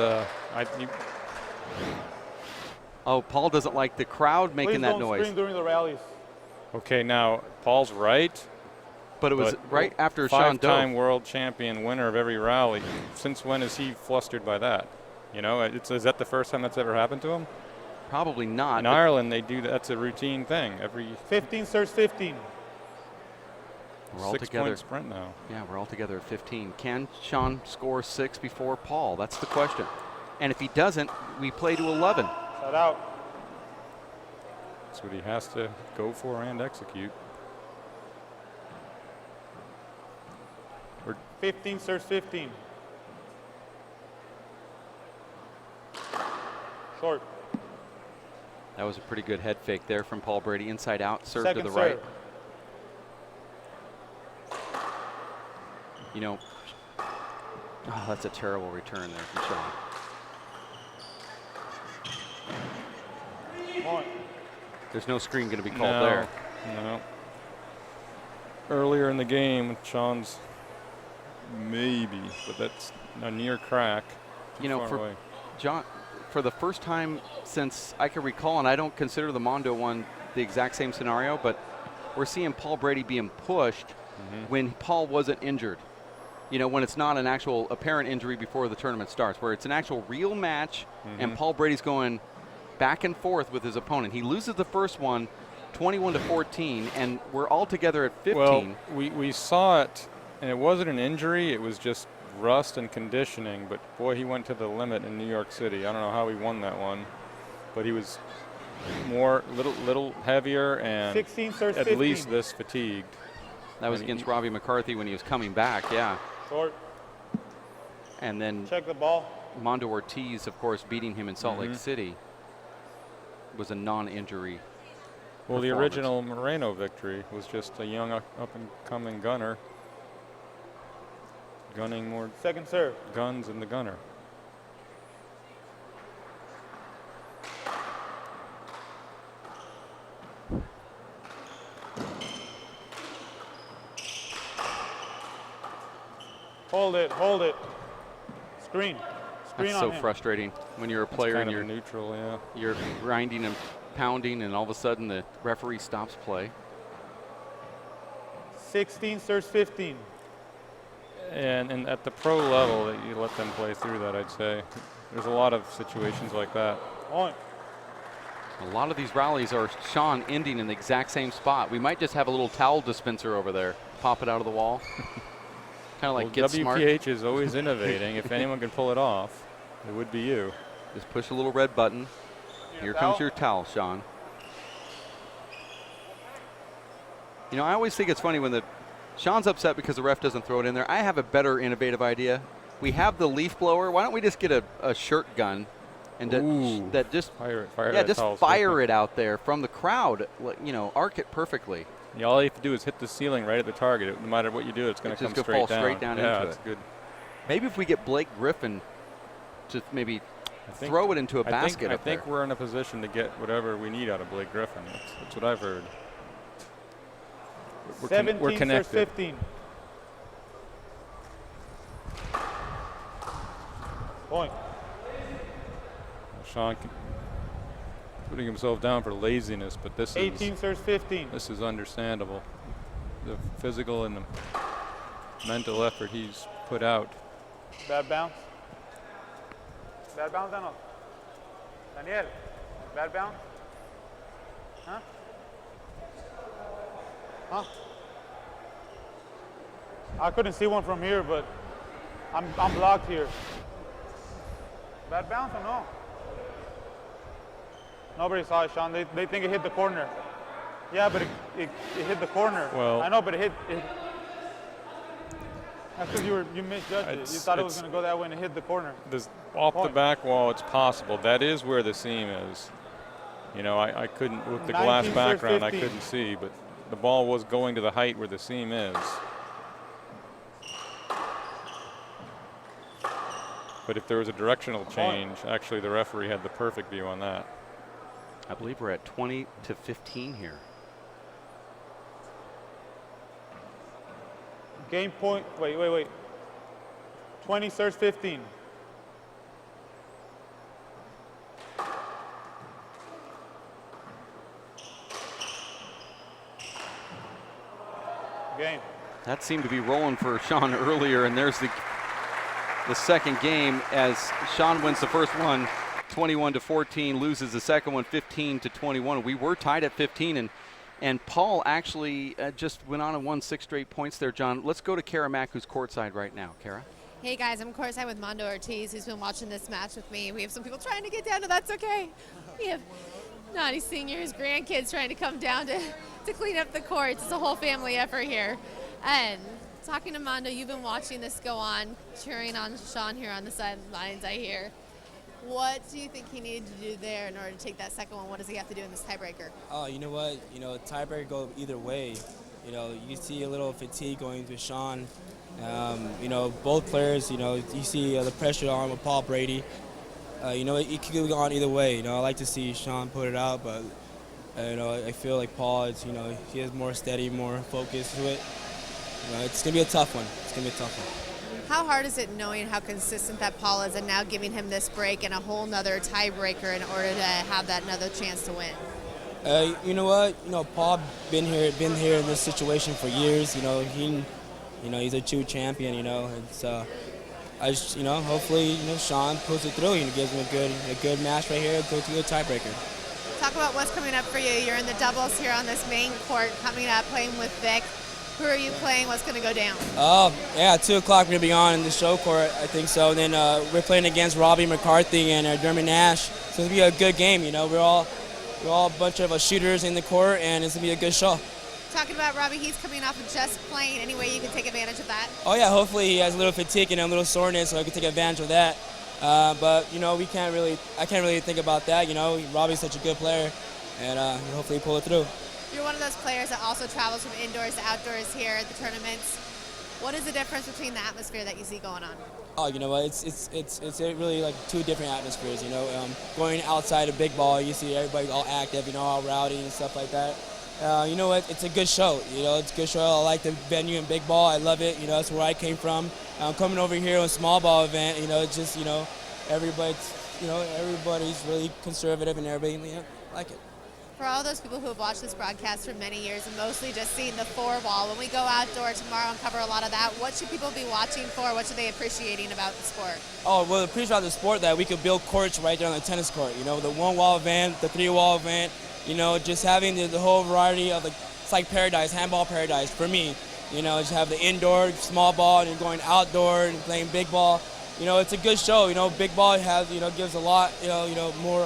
Oh, Paul doesn't like the crowd making that noise. Please don't scream during the rallies. Okay, now Paul's right. But it was right after Sean dove. Five-time world champion, winner of every rally. Since when is he flustered by that? You know, is that the first time that's ever happened to him? Probably not. In Ireland, they do that. That's a routine thing. Every 15 serves 15. We're all 6 together. point sprint now. Yeah, we're all together at 15. Can Sean score 6 before Paul? That's the question. And if he doesn't, we play to 11. Shut out. That's what he has to go for and execute. 15 serves 15. Short. That was a pretty good head fake there from Paul Brady. Inside out, serve Second to the serve. right. You know, oh, that's a terrible return there from Sean. Point. There's no screen going to be called there. No. Earlier in the game, Sean's maybe, but that's a near crack. You know, for away. John, for the first time since I can recall, and I don't consider the Mondo one the exact same scenario, but we're seeing Paul Brady being pushed when Paul wasn't injured. You know, when it's not an actual apparent injury before the tournament starts, where it's an actual real match and Paul Brady's going back and forth with his opponent. He loses the first one 21-14, and we're all together at 15. Well, we saw it, and it wasn't an injury. It was just rust and conditioning. But, boy, he went to the limit in New York City. I don't know how he won that one. But he was little heavier and 16 serves at 15. least this fatigued. That was against Robbie McCarthy when he was coming back, yeah. Short. And then Check the ball. Mondo Ortiz, of course, beating him in Salt Lake City was a non-injury. Well, the original Moreno victory was just a young up-and-coming gunner gunning more second serve guns than the gunner. Hold it, hold it. Screen. Screen That's on so him. frustrating when you're a player kind and of you're neutral, yeah. You're grinding and pounding, and all of a sudden the referee stops play. 16 serves 15. And at the pro level, that you let them play through that, I'd say. There's a lot of situations like that. Point. A lot of these rallies are Sean ending in the exact same spot. We might just have a little towel dispenser over there. Pop it out of the wall. Kind of like Well, Get Smart. WPH is always innovating. If anyone can pull it off, it would be you. Just push a little red button. Here comes your towel, Sean. You know, I always think it's funny when Sean's upset because the ref doesn't throw it in there. I have a better innovative idea. We have the leaf blower. Why don't we just get a shirt gun and that just fire it out there from the crowd. You know, arc it perfectly. Yeah, all you have to do is hit the ceiling right at the target. No matter what you do, it's going to come straight down. Straight down yeah, into it's it. Good. Maybe if we get Blake Griffin to maybe throw it into a basket I think we're in a position to get whatever we need out of Blake Griffin. That's what I've heard. We're connected. 15. Point. Sean putting himself down for laziness, but this 18 serves 15. This is understandable. The physical and the mental effort he's put out. Bad bounce. Bad bounce, Daniel. Bad bounce. Huh? Huh? I couldn't see one from here, but I'm blocked here. Bad bounce or no? Nobody saw it, Sean. They think it hit the corner. Yeah, but it hit the corner. Well, I know, but it hit. That's because you misjudged it. You thought it was going to go that way and it hit the corner. Off the back wall, it's possible. That is where the seam is. You know, I couldn't, with the glass background, I couldn't see, but the ball was going to the height where the seam is. But if there was a directional change, actually the referee had the perfect view on that. I believe we're at 20-15 here. Game point. Wait. 20 serves 15. Game. That seemed to be rolling for Sean earlier, and there's the second game as Sean wins the first one 21-14, loses the second one 15-21. We were tied at 15, and Paul actually just went on and won 6 straight points there, John. Let's go to Kara Mack, who's courtside right now. Kara? Hey guys, I'm courtside with Mondo Ortiz, who's been watching this match with me. We have some people trying to get down, and that's okay. We have naughty seniors, grandkids trying to come down to clean up the courts. It's a whole family effort here. And talking to Mondo, you've been watching this go on, cheering on Sean here on the sidelines, I hear. What do you think he needed to do there in order to take that second one? What does he have to do in this tiebreaker? Oh, you know what? You know, tiebreaker go either way. You know, you see a little fatigue going to Sean. You know, both players, you know, you see the pressure on with Paul Brady. You know, it could go on either way. You know, I like to see Sean put it out, but, you know, I feel like Paul is, you know, he has more steady, more focus to it. You know, it's going to be a tough one. It's going to be a tough one. How hard is it knowing how consistent that Paul is and now giving him this break and a whole nother tiebreaker in order to have that another chance to win? You know what? You know, Paul been here in this situation for years. You know, he's a true champion. You know, it's I just, you know, hopefully, you know, Sean pulls it through. You know, gives him a good match right here, go to a tiebreaker. Talk about what's coming up for you. You're in the doubles here on this main court coming up, playing with Vic. Who are you playing? What's going to go down? Yeah, 2 o'clock we're going to be on in the show court, I think so. And then we're playing against Robbie McCarthy and Dermot Nash. So it's going to be a good game, you know. We're all a bunch of shooters in the court, and it's going to be a good show. Talking about Robbie, he's coming off of just playing. Any way you can take advantage of that? Oh, yeah, hopefully he has a little fatigue and a little soreness, so I can take advantage of that. But you know, I can't really think about that. You know, Robbie's such a good player, and hopefully pull it through. You're one of those players that also travels from indoors to outdoors here at the tournaments. What is the difference between the atmosphere that you see going on? Oh, you know what? It's really like two different atmospheres. You know, going outside of big ball, you see everybody all active, you know, all rowdy and stuff like that. You know what? It's a good show. You know, it's a good show. I like the venue in big ball. I love it. You know, that's where I came from. Coming over here on a small ball event, you know, it's just, you know, everybody's really conservative and everybody, you know, like it. For all those people who have watched this broadcast for many years and mostly just seen the 4-ball, when we go outdoor tomorrow and cover a lot of that, what should people be watching for? What should they be appreciating about the sport? Oh, well, appreciate the sport that we could build courts right there on the tennis court. You know, the 1-wall event, the 3-wall event, you know, just having the whole variety of it's like paradise, handball paradise for me. You know, just have the indoor, small ball, and then going outdoor and playing big ball. You know, it's a good show. You know, big ball gives a lot, more,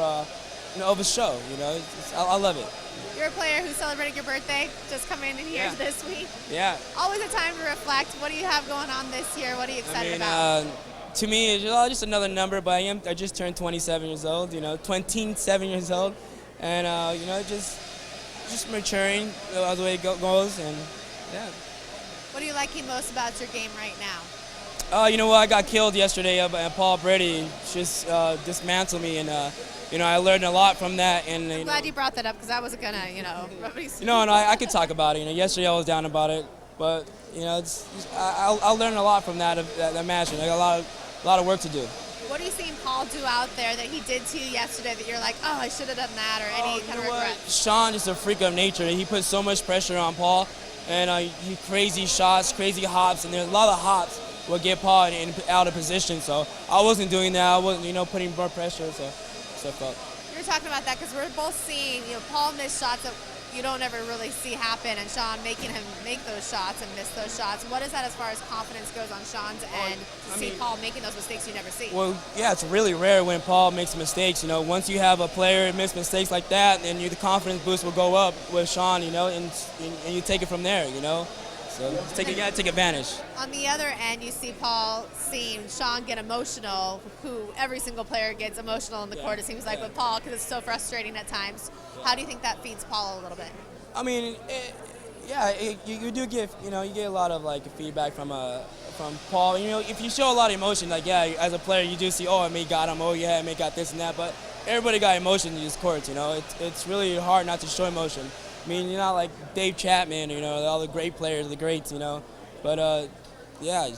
of a show. You know, I love it. You're a player who's celebrating your birthday, just coming in here this week. Yeah. Always a time to reflect. What do you have going on this year? What are you excited about? To me, it's just another number, but I just turned 27 years old, you know, 27 years old. And, you know, just maturing as the way it goes, and, yeah. What are you liking most about your game right now? You know what, I got killed yesterday, and Paul Brady just dismantled me, and, you know, I learned a lot from that. And I'm glad you brought that up, because I wasn't going to, No, I could talk about it. You know, yesterday I was down about it, but, you know, I learned a lot from that match, and I got a lot of work to do. What are you seeing Paul do out there that he did to you yesterday that you're like, oh, I should have done that, or any kind of regret? Sean is a freak of nature. He puts so much pressure on Paul, and he crazy shots, crazy hops, and there's a lot of hops will get Paul out of position. So I wasn't doing that. I wasn't, you know, putting more pressure. So You're talking about that because we're both seeing, you know, Paul miss shots that you don't ever really see happen, and Sean making him make those shots and miss those shots. What is that as far as confidence goes on Sean's end to see Paul making those mistakes you never see? Well, yeah, it's really rare when Paul makes mistakes. You know, once you have a player miss mistakes like that, then the confidence boost will go up with Sean. You know, and you take it from there. You know. So you gotta take advantage. On the other end, you see Paul seeing Sean get emotional, who every single player gets emotional in the court, it seems like, with Paul, because it's so frustrating at times. How do you think that feeds Paul a little bit? I mean, you do get, you know, you get a lot of like feedback from Paul. You know, if you show a lot of emotion, like, yeah, as a player, you do see, oh, I may got him, oh, yeah, I may got this and that, but everybody got emotion in these courts, you know. It's really hard not to show emotion. I mean, you're not like Dave Chapman, you know, all the great players, the greats, you know. But, yeah.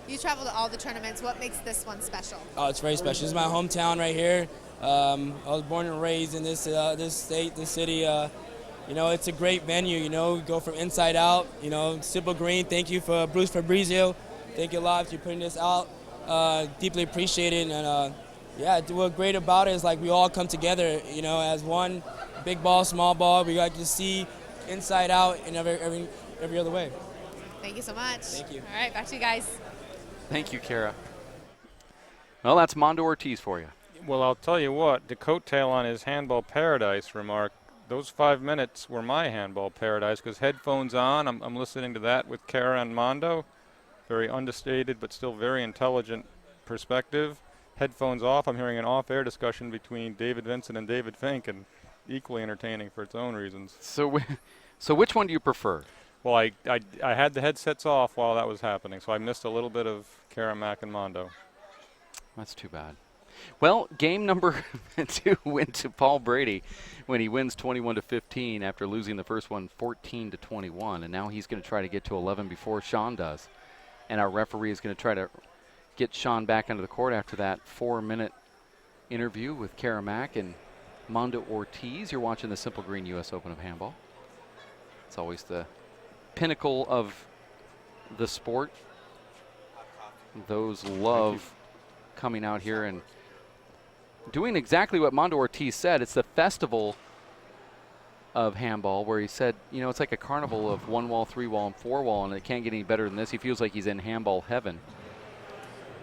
You travel to all the tournaments. What makes this one special? Oh, it's very special. This is my hometown right here. I was born and raised in this state, this city. You know, it's a great venue, you know. We go from inside out, you know. Simple Green, thank you for Bruce Fabrizio. Thank you a lot for putting this out. Deeply appreciate it. And, yeah, what's great about it is, like, we all come together, you know, as one. Big ball, small ball, we got to see inside out in every other way. Thank you so much. Thank you. All right, back to you guys. Thank you, Kara. Well, that's Mondo Ortiz for you. Well, I'll tell you what, the coattail on his handball paradise remark, those 5 minutes were my handball paradise, because headphones on, I'm listening to that with Kara and Mondo. Very understated, but still very intelligent perspective. Headphones off, I'm hearing an off-air discussion between David Vincent and David Fink, and equally entertaining for its own reasons. So which one do you prefer? Well, I had the headsets off while that was happening, so I missed a little bit of Kara, Mac, and Mondo. That's too bad. Well, game number 2 went to Paul Brady when he wins 21-15 after losing the first one 14-21, and now he's going to try to get to 11 before Sean does. And our referee is going to try to get Sean back onto the court after that 4-minute interview with Kara Mack and Mondo Ortiz. You're watching the Simple Green U.S. Open of Handball. It's always the pinnacle of the sport. Those love coming out here and doing exactly what Mondo Ortiz said. It's the festival of handball, where he said, you know, it's like a carnival of 1-wall, 3-wall, and 4-wall, and it can't get any better than this. He feels like he's in handball heaven.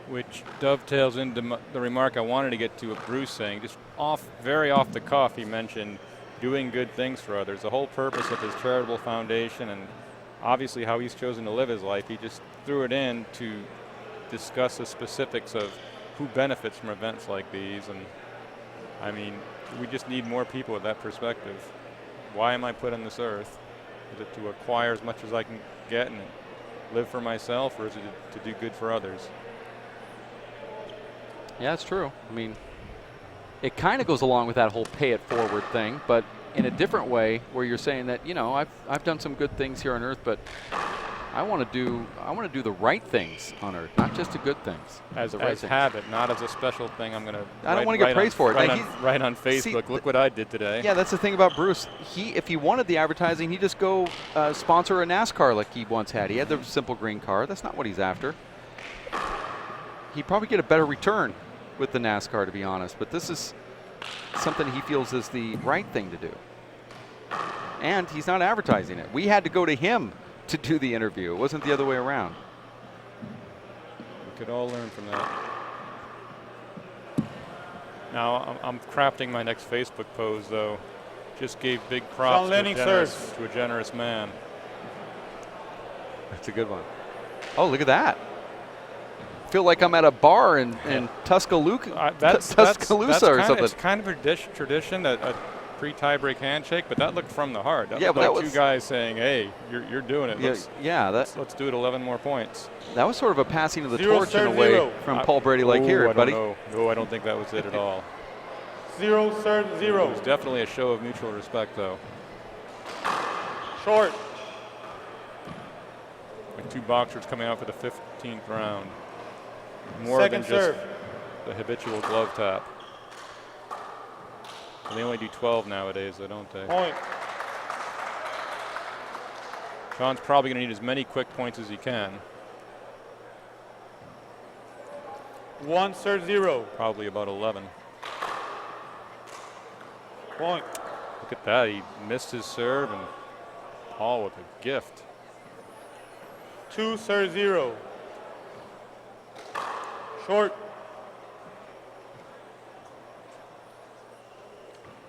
Which dovetails into the remark I wanted to get to of Bruce saying, just very off the cuff, he mentioned doing good things for others. The whole purpose of his charitable foundation, and obviously how he's chosen to live his life, he just threw it in to discuss the specifics of who benefits from events like these. And I mean, we just need more people with that perspective. Why am I put on this earth? Is it to acquire as much as I can get and live for myself, or is it to do good for others? Yeah, it's true. I mean, it kind of goes along with that whole pay it forward thing, but in a different way, where you're saying that, you know, I've done some good things here on earth, but I want to do the right things on earth, not just the good things. As things. habit, not as a special thing. I'm gonna. I don't want to get praised for it. Right on Facebook. See, look what I did today. Yeah, that's the thing about Bruce. If he wanted the advertising, he'd just go sponsor a NASCAR like he once had. He had the simple green car. That's not what he's after. He'd probably get a better return with the NASCAR, to be honest. But this is something he feels is the right thing to do. And he's not advertising it. We had to go to him to do the interview. It wasn't the other way around. We could all learn from that. Now I'm crafting my next Facebook pose, though. Just gave big props to a generous man. That's a good one. Oh, look at that. Feel like I'm at a bar in Tuscaloosa, Tuscaloosa or something. It's kind of a tradition, a pre-tiebreak handshake, but that looked from the heart. That yeah, looked but like two guys saying, "Hey, you're doing it. Let's do it 11 more points." That was sort of a passing of the torch in a way from Paul Brady, like here, buddy. No, I don't think that was it at all. 0, serve, 0. It was definitely a show of mutual respect, though. Short. With two boxers coming out for the 15th round. More Second than just serve. the habitual glove tap. And they only do 12 nowadays, though, don't they? Point. Sean's probably going to need as many quick points as he can. 1, serve, 0. Probably about 11. Point. Look at that. He missed his serve, and Paul with a gift. 2, serve, 0. Short.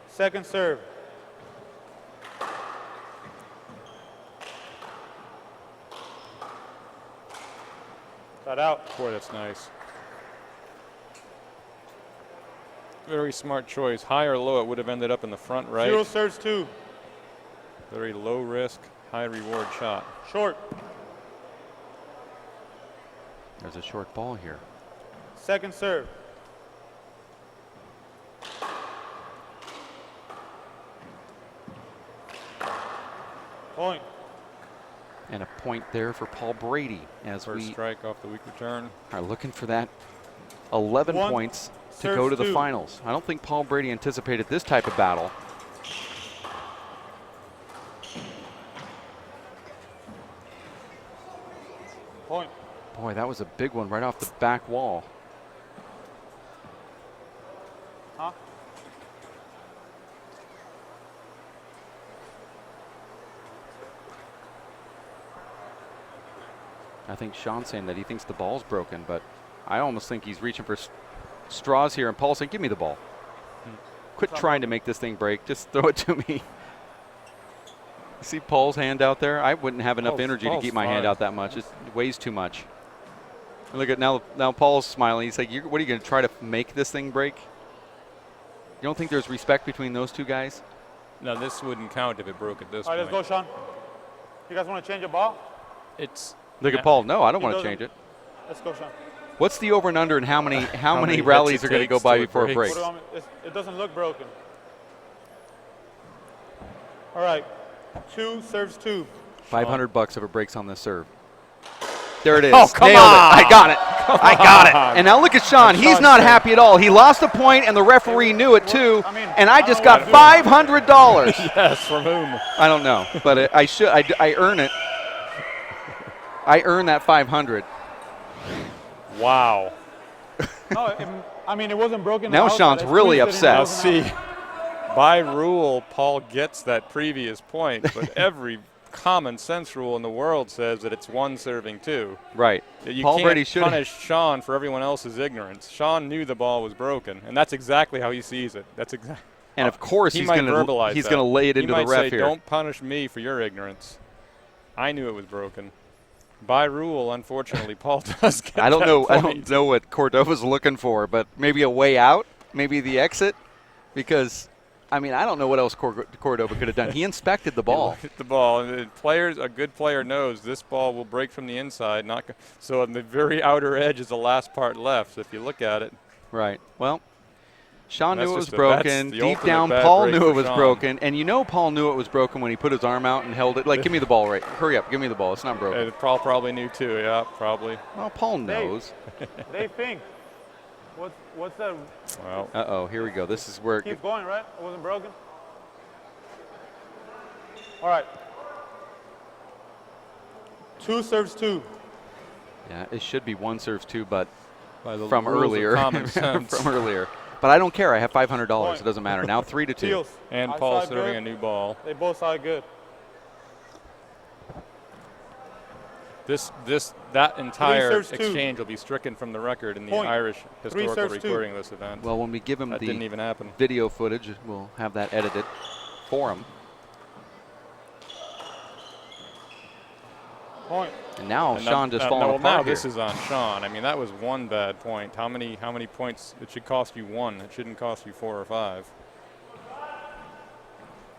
Second serve. Got out. Boy, that's nice. Very smart choice. High or low, it would have ended up in the front right. 0, serves, 2. Very low risk, high reward shot. Short. There's a short ball here. Second serve. Point. And a point there for Paul Brady as First we strike off the weak return. Are looking for that 11 points to go to the finals. I don't think Paul Brady anticipated this type of battle. Point. Boy, that was a big one right off the back wall. Huh? I think Sean's saying that he thinks the ball's broken, but I almost think he's reaching for straws here. And Paul's saying, give me the ball. Quit trying to make this thing break. Just throw it to me. See Paul's hand out there? I wouldn't have enough energy to keep my hand out that much. It weighs too much. And look at now Paul's smiling. He's like, what are you going to try to make this thing break? You don't think there's respect between those two guys? No, this wouldn't count if it broke at this point. All right, let's go, Sean. You guys want to change a ball? Look at Paul. No, I don't want to change it. Let's go, Sean. What's the over and under, and how many rallies are going to go by before it breaks? It doesn't look broken. All right. 2, serves 2. $500 if it breaks on this serve. There it is. Oh, come Nailed on. it. I got it. I got it. And now look at Sean. He's not happy at all. He lost a point, and the referee knew it too. And I just got $500. Yes, from whom? I don't know, but I earn it. I earn that 500. Wow. No, I mean, it wasn't broken. Now Sean's really upset. Now see, by rule, Paul gets that previous point, but every common sense rule in the world says that it's 1 serving 2. Right. You Paul can't Brady should punish Sean for everyone else's ignorance. Sean knew the ball was broken, and that's exactly how he sees it. That's exactly. And of course he's going to lay it into the ref here. here. Don't punish me for your ignorance. I knew it was broken. By rule, unfortunately, Paul does get I don't that know. I point. don't know what Cordova's looking for, but maybe a way out, maybe the exit, because I mean I don't know what else Cordova could have done. He inspected the ball. He looked at the ball, and a good player knows this ball will break from the inside. So on the very outer edge is the last part left. So if you look at it, right. Well, Sean that's knew it was just broken. the Deep ultimate down, bad Paul break knew for it was Sean. broken, and you know Paul knew it was broken when he put his arm out and held it. Like, give me the ball, right? Hurry up, give me the ball. It's not broken. And Paul probably knew too. Yeah, probably. Well, Paul knows. They think. What's that? Well. Uh-oh, here we go. This is where. Keep going, right? It wasn't broken. All right. 2 serves 2. Yeah, it should be 1 serves 2, but By the from rules of earlier. common sense. From earlier. But I don't care. I have $500. It doesn't matter. Now 3-2. Steals. And I Paul saw it serving good. a new ball. They both saw it good. That entire serves 2. exchange will be stricken from the record in the Point. Irish 3 historical serves 2. recording of this event. Well, when we give him that the didn't even happen. video footage, we'll have that edited for him. Point. And now Sean just falling apart now here. this is on Sean. I mean, that was one bad point. How many points? It should cost you 1. It shouldn't cost you 4 or 5.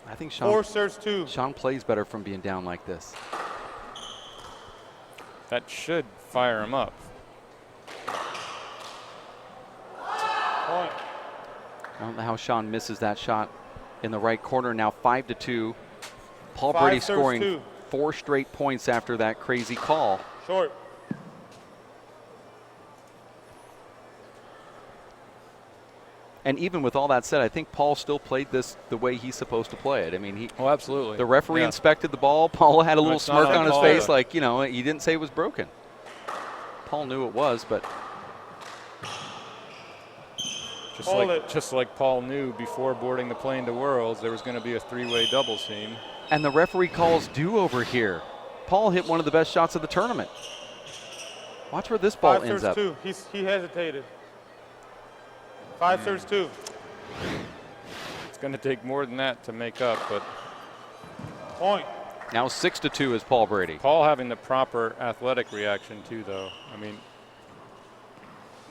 I think Sean 4 serves 2. Sean plays better from being down like this. That should fire him up. Point. I don't know how Sean misses that shot in the right corner. Now 5-2. Paul 5 Brady serves scoring 2. 4 straight points after that crazy call. Short. And even with all that said, I think Paul still played this the way he's supposed to play it. I mean, absolutely. The referee Yeah. inspected the ball. Paul had a little It's not smirk on on his Paul, face, yeah. like, you know, he didn't say it was broken. Paul knew it was, but just like Paul knew before boarding the plane to Worlds, there was going to be a 3-way doubles team. and the referee calls do-over here. Paul hit one of the best shots of the tournament. Watch where this ball 5 ends serves up. 2. He hesitated. 5 serves 2. It's going to take more than that to make up, but Point. Now 6-2 is Paul Brady. Paul having the proper athletic reaction too, though. I mean,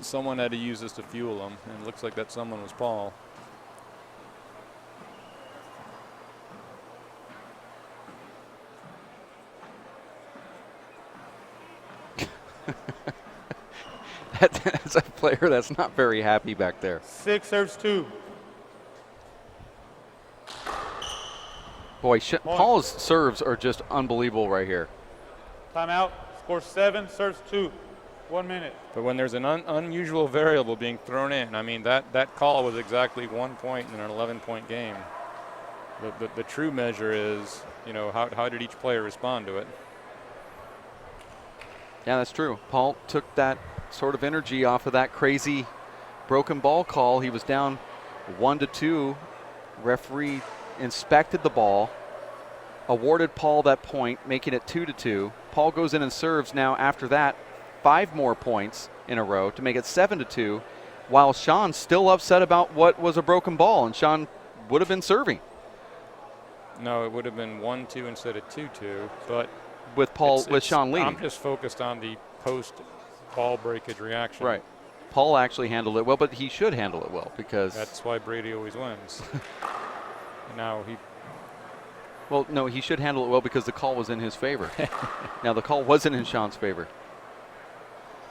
someone had to use this to fuel him, and it looks like that someone was Paul. That's a player that's not very happy back there. 6 serves 2. Boy, Paul's serves are just unbelievable right here. Timeout. Score 7. Serves 2. 1 minute. But when there's an unusual variable being thrown in, I mean, that call was exactly 1 point in an 11-point game. The true measure is, you know, how did each player respond to it? Yeah, that's true. Paul took that sort of energy off of that crazy broken ball call. He was down 1-2. Referee inspected the ball, awarded Paul that point, making it 2-2. Paul goes in and serves now after that 5 more points in a row to make it 7-2, while Sean's still upset about what was a broken ball, and Sean would have been serving. No, it would have been 1-2 instead of 2-2, but with Sean leading. I'm just focused on the post ball breakage reaction. Right. Paul actually handled it well, but he should handle it well because that's why Brady always wins. Now well, no, he should handle it well because the call was in his favor. Now the call wasn't in Sean's favor.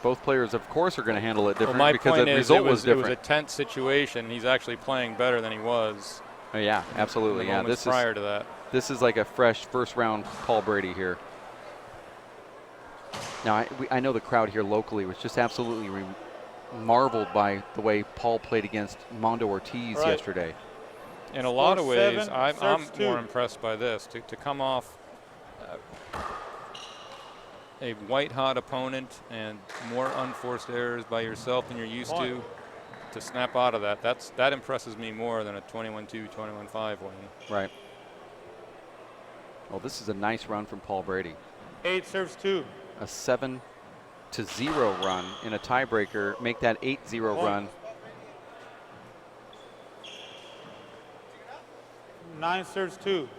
Both players, of course, are going to handle it different because the result was different. It was a tense situation. He's actually playing better than he was. Oh, yeah, absolutely. Yeah, this prior to that. This is like a fresh first-round Paul Brady here. Now, I know the crowd here locally was just absolutely marveled by the way Paul played against Mondo Ortiz yesterday. In a lot of ways, I'm more impressed by this. To come off a white-hot opponent and more unforced errors by yourself than you're used to snap out of that impresses me more than a 21-2, 21-5 win. Right. Well, this is a nice run from Paul Brady. 8 serves 2. A 7-0 run in a tiebreaker, make that 8-0 run. 9 serves 2.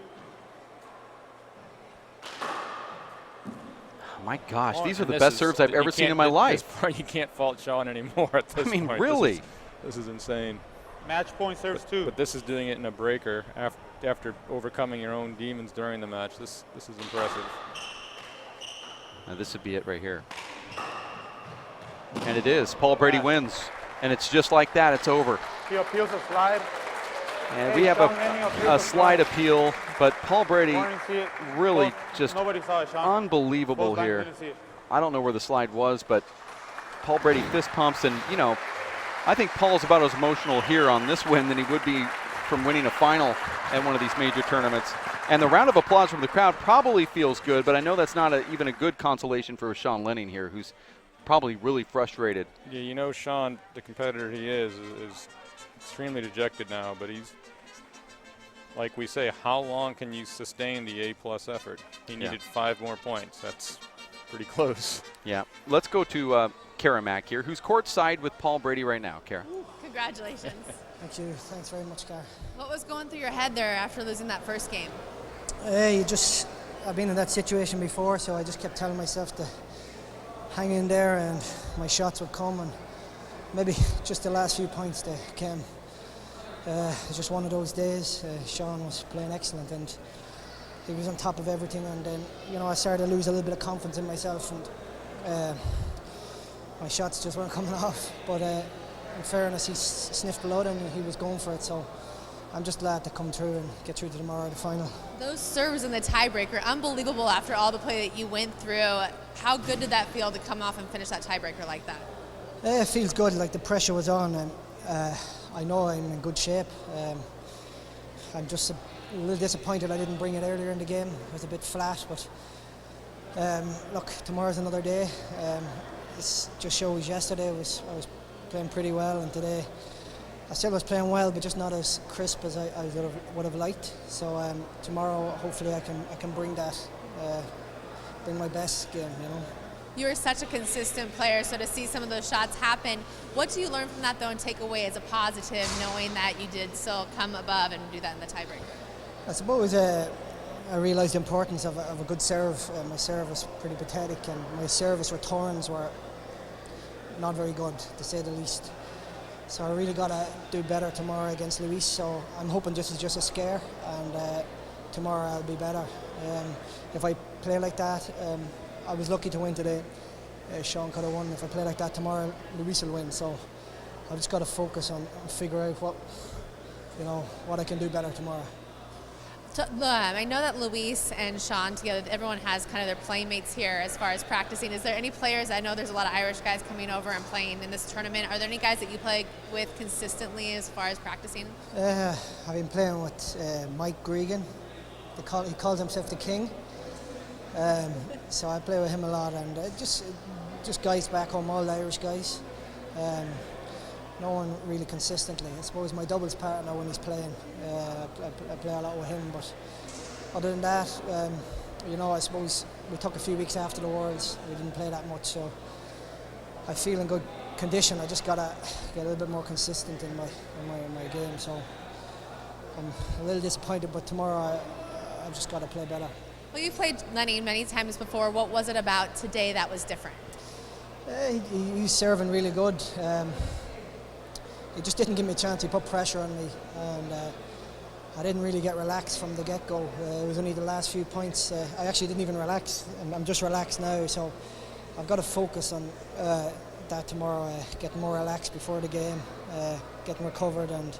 My gosh, Oh, these are and the this best is- serves I've you ever seen can't- in my this life. part you can't fault Sean anymore at this I mean, point. really? This is insane. Match point serves 2. But this is doing it in a breaker after overcoming your own demons during the match. This is impressive. Now this would be it right here. And it is. Paul Brady wins. And it's just like that. It's over. He appeals a slide. And Hey, we have Sean Lenning appeals a a slide appeal, but Paul Brady Warren, see it. really Both- just nobody saw it, Sean. unbelievable Both guys here. didn't see it. I don't know where the slide was, but Paul Brady fist pumps. And, you know, I think Paul's about as emotional here on this win than he would be from winning a final at one of these major tournaments. And the round of applause from the crowd probably feels good, but I know that's not even a good consolation for Sean Lenning here, who's probably really frustrated. Yeah, you know Sean, the competitor he is extremely dejected now, but he's, like we say, how long can you sustain the A-plus effort? He needed 5 more points. That's pretty close. Yeah. Let's go to Kara Mack here, who's courtside with Paul Brady right now. Kara. Congratulations. Thank you. Thanks very much, Gar. What was going through your head there after losing that first game? I've been in that situation before, so I just kept telling myself to hang in there and my shots would come, and maybe just the last few points they came. It's just one of those days. Sean was playing excellent and he was on top of everything, and then, you know, I started to lose a little bit of confidence in myself, and my shots just weren't coming off. But in fairness, he sniffed blood and he was going for it, so I'm just glad to come through and get through to tomorrow, the final. Those serves in the tiebreaker, unbelievable after all the play that you went through. How good did that feel to come off and finish that tiebreaker like that? It feels good, like the pressure was on, and I know I'm in good shape. I'm just a little disappointed I didn't bring it earlier in the game. It was a bit flat, but look, tomorrow's another day. This just shows yesterday I was playing pretty well, and today I still was playing well, but just not as crisp as I would have liked. So tomorrow, hopefully, I can bring that, bring my best game. You know. You're such a consistent player, so to see some of those shots happen, what do you learn from that though and take away as a positive, knowing that you did still come above and do that in the tiebreaker? I suppose I realised the importance of a good serve. My serve was pretty pathetic, and my service returns were not very good, to say the least. So I really got to do better tomorrow against Luis. So I'm hoping this is just a scare, and tomorrow I'll be better. If I play like that, I was lucky to win today. Sean could have won. If I play like that tomorrow, Luis will win. So I just got to focus on figure out what I can do better tomorrow. I know that Luis and Sean together, everyone has kind of their playmates here as far as practicing. Is there any players, I know there's a lot of Irish guys coming over and playing in this tournament. Are there any guys that you play with consistently as far as practicing? I've been playing with Mike Gregan. He calls himself the King. So I play with him a lot, and just guys back home, all Irish guys. No one really consistently. I suppose my doubles partner when he's playing, I play a lot with him, but other than that, I suppose we took a few weeks after the Worlds. We didn't play that much, so I feel in good condition. I just gotta get a little bit more consistent in my game. So I'm a little disappointed, but tomorrow I've just got to play better. Well, you've played Lenning many times before. What was it about today that was different? He's serving really good. He just didn't give me a chance. He put pressure on me, and I didn't really get relaxed from the get-go. It was only the last few points. I actually didn't even relax. I'm just relaxed now, so I've got to focus on that tomorrow, getting more relaxed before the game, getting recovered, and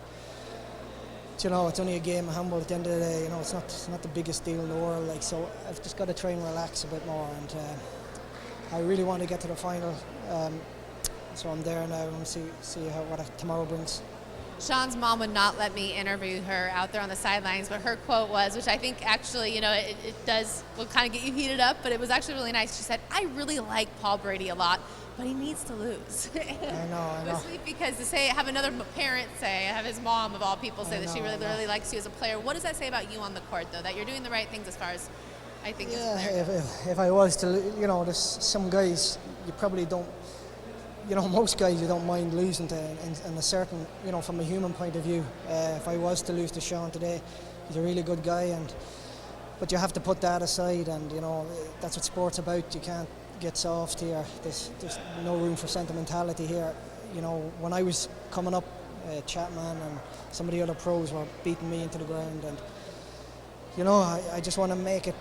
it's only a game of handball at the end of the day. It's not the biggest deal in the world. So I've just got to try and relax a bit more, and I really want to get to the final. So I'm there now and see what tomorrow brings. Sean's mom would not let me interview her out there on the sidelines, but her quote was, which I think actually, will kind of get you heated up, but it was actually really nice. She said, "I really like Paul Brady a lot, but he needs to lose." I know. It was sweet because have another parent have his mom of all people say that she really likes you as a player. What does that say about you on the court, though, that you're doing the right things as far as I think as a player? If I was to, there's some guys you probably don't. Most guys you don't mind losing to, in a certain, from a human point of view. If I was to lose to Sean today, he's a really good guy, and But you have to put that aside, and you know that's what sport's about. You can't get soft here. There's no room for sentimentality here. You know, when I was coming up, Chapman and some of the other pros were beating me into the ground, and you know, I just want to make it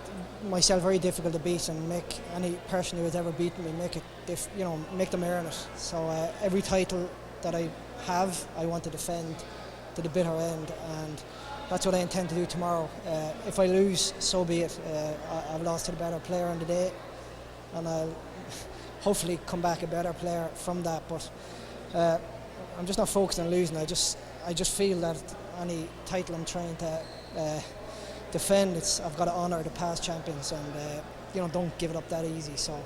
myself very difficult to beat, and make any person who has ever beaten me make them earn it. So every title that I have, I want to defend to the bitter end, and that's what I intend to do tomorrow. If I lose, so be it. I've lost to the better player on the day, and I'll hopefully come back a better player from that. But I'm just not focused on losing. I just feel that any title I'm trying to defend, I've got to honour the past champions, and don't give it up that easy. So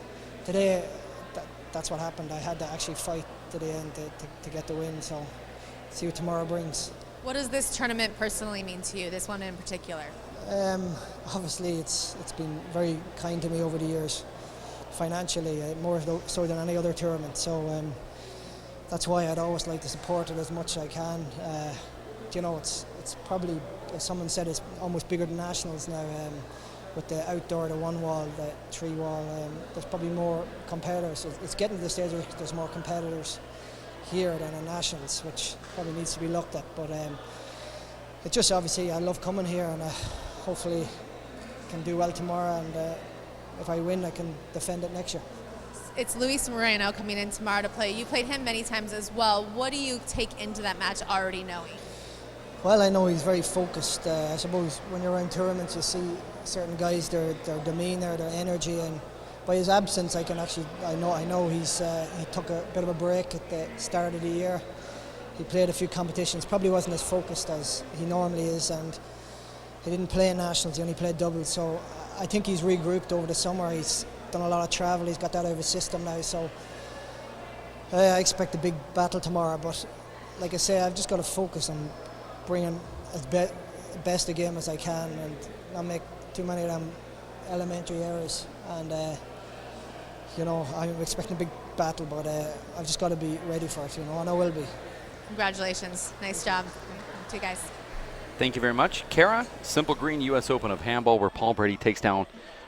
today, that's what happened. I had to actually fight to the end to get the win. So see what tomorrow brings. What does this tournament personally mean to you, this one in particular? Obviously, it's been very kind to me over the years, financially, more so than any other tournament. So that's why I'd always like to support it as much as I can. It's probably, as someone said, it's almost bigger than nationals now. With the outdoor, the one wall, the three wall, there's probably more competitors. It's getting to the stage where there's more competitors here than in nationals, which probably needs to be looked at. But it's just obviously I love coming here, and hopefully can do well tomorrow, and if I win I can defend it next year. It's Luis Moreno coming in tomorrow to play. You played him many times as well. What do you take into that match already knowing? Well, I know he's very focused. I suppose when you're around tournaments you see certain guys, their demeanour, their energy, and by his absence, I know he took a bit of a break at the start of the year. He played a few competitions, probably wasn't as focused as he normally is, and he didn't play in nationals, he only played doubles. So I think he's regrouped over the summer. He's done a lot of travel, he's got that out of his system now. So I expect a big battle tomorrow, but like I say, I've just got to focus on bringing as best a game as I can and not make too many of them elementary errors. And I'm expecting a big battle, but I've just got to be ready for it, and I will be. Congratulations. Nice job. To you guys. Thank you very much. Kara, Simple Green U.S. Open of Handball, where Paul Brady takes down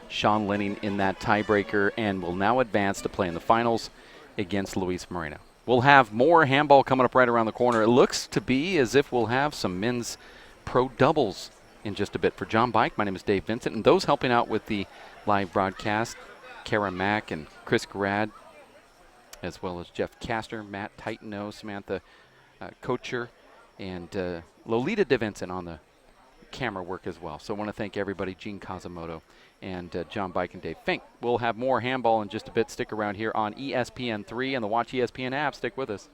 Sean Lenning in that tiebreaker and will now advance to play in the finals against Luis Moreno. We'll have more handball coming up right around the corner. It looks to be as if we'll have some men's pro doubles in just a bit. For John Bike, my name is Dave Vincent, and those helping out with the live broadcast, Kara Mack and Chris Grad, as well as Jeff Castor, Matt Titano, Samantha Kocher, and Lolita DeVincent on the camera work as well. So I want to thank everybody, Gene Kazumoto and John Bike and Dave Fink. We'll have more handball in just a bit. Stick around here on ESPN3 and the Watch ESPN app. Stick with us.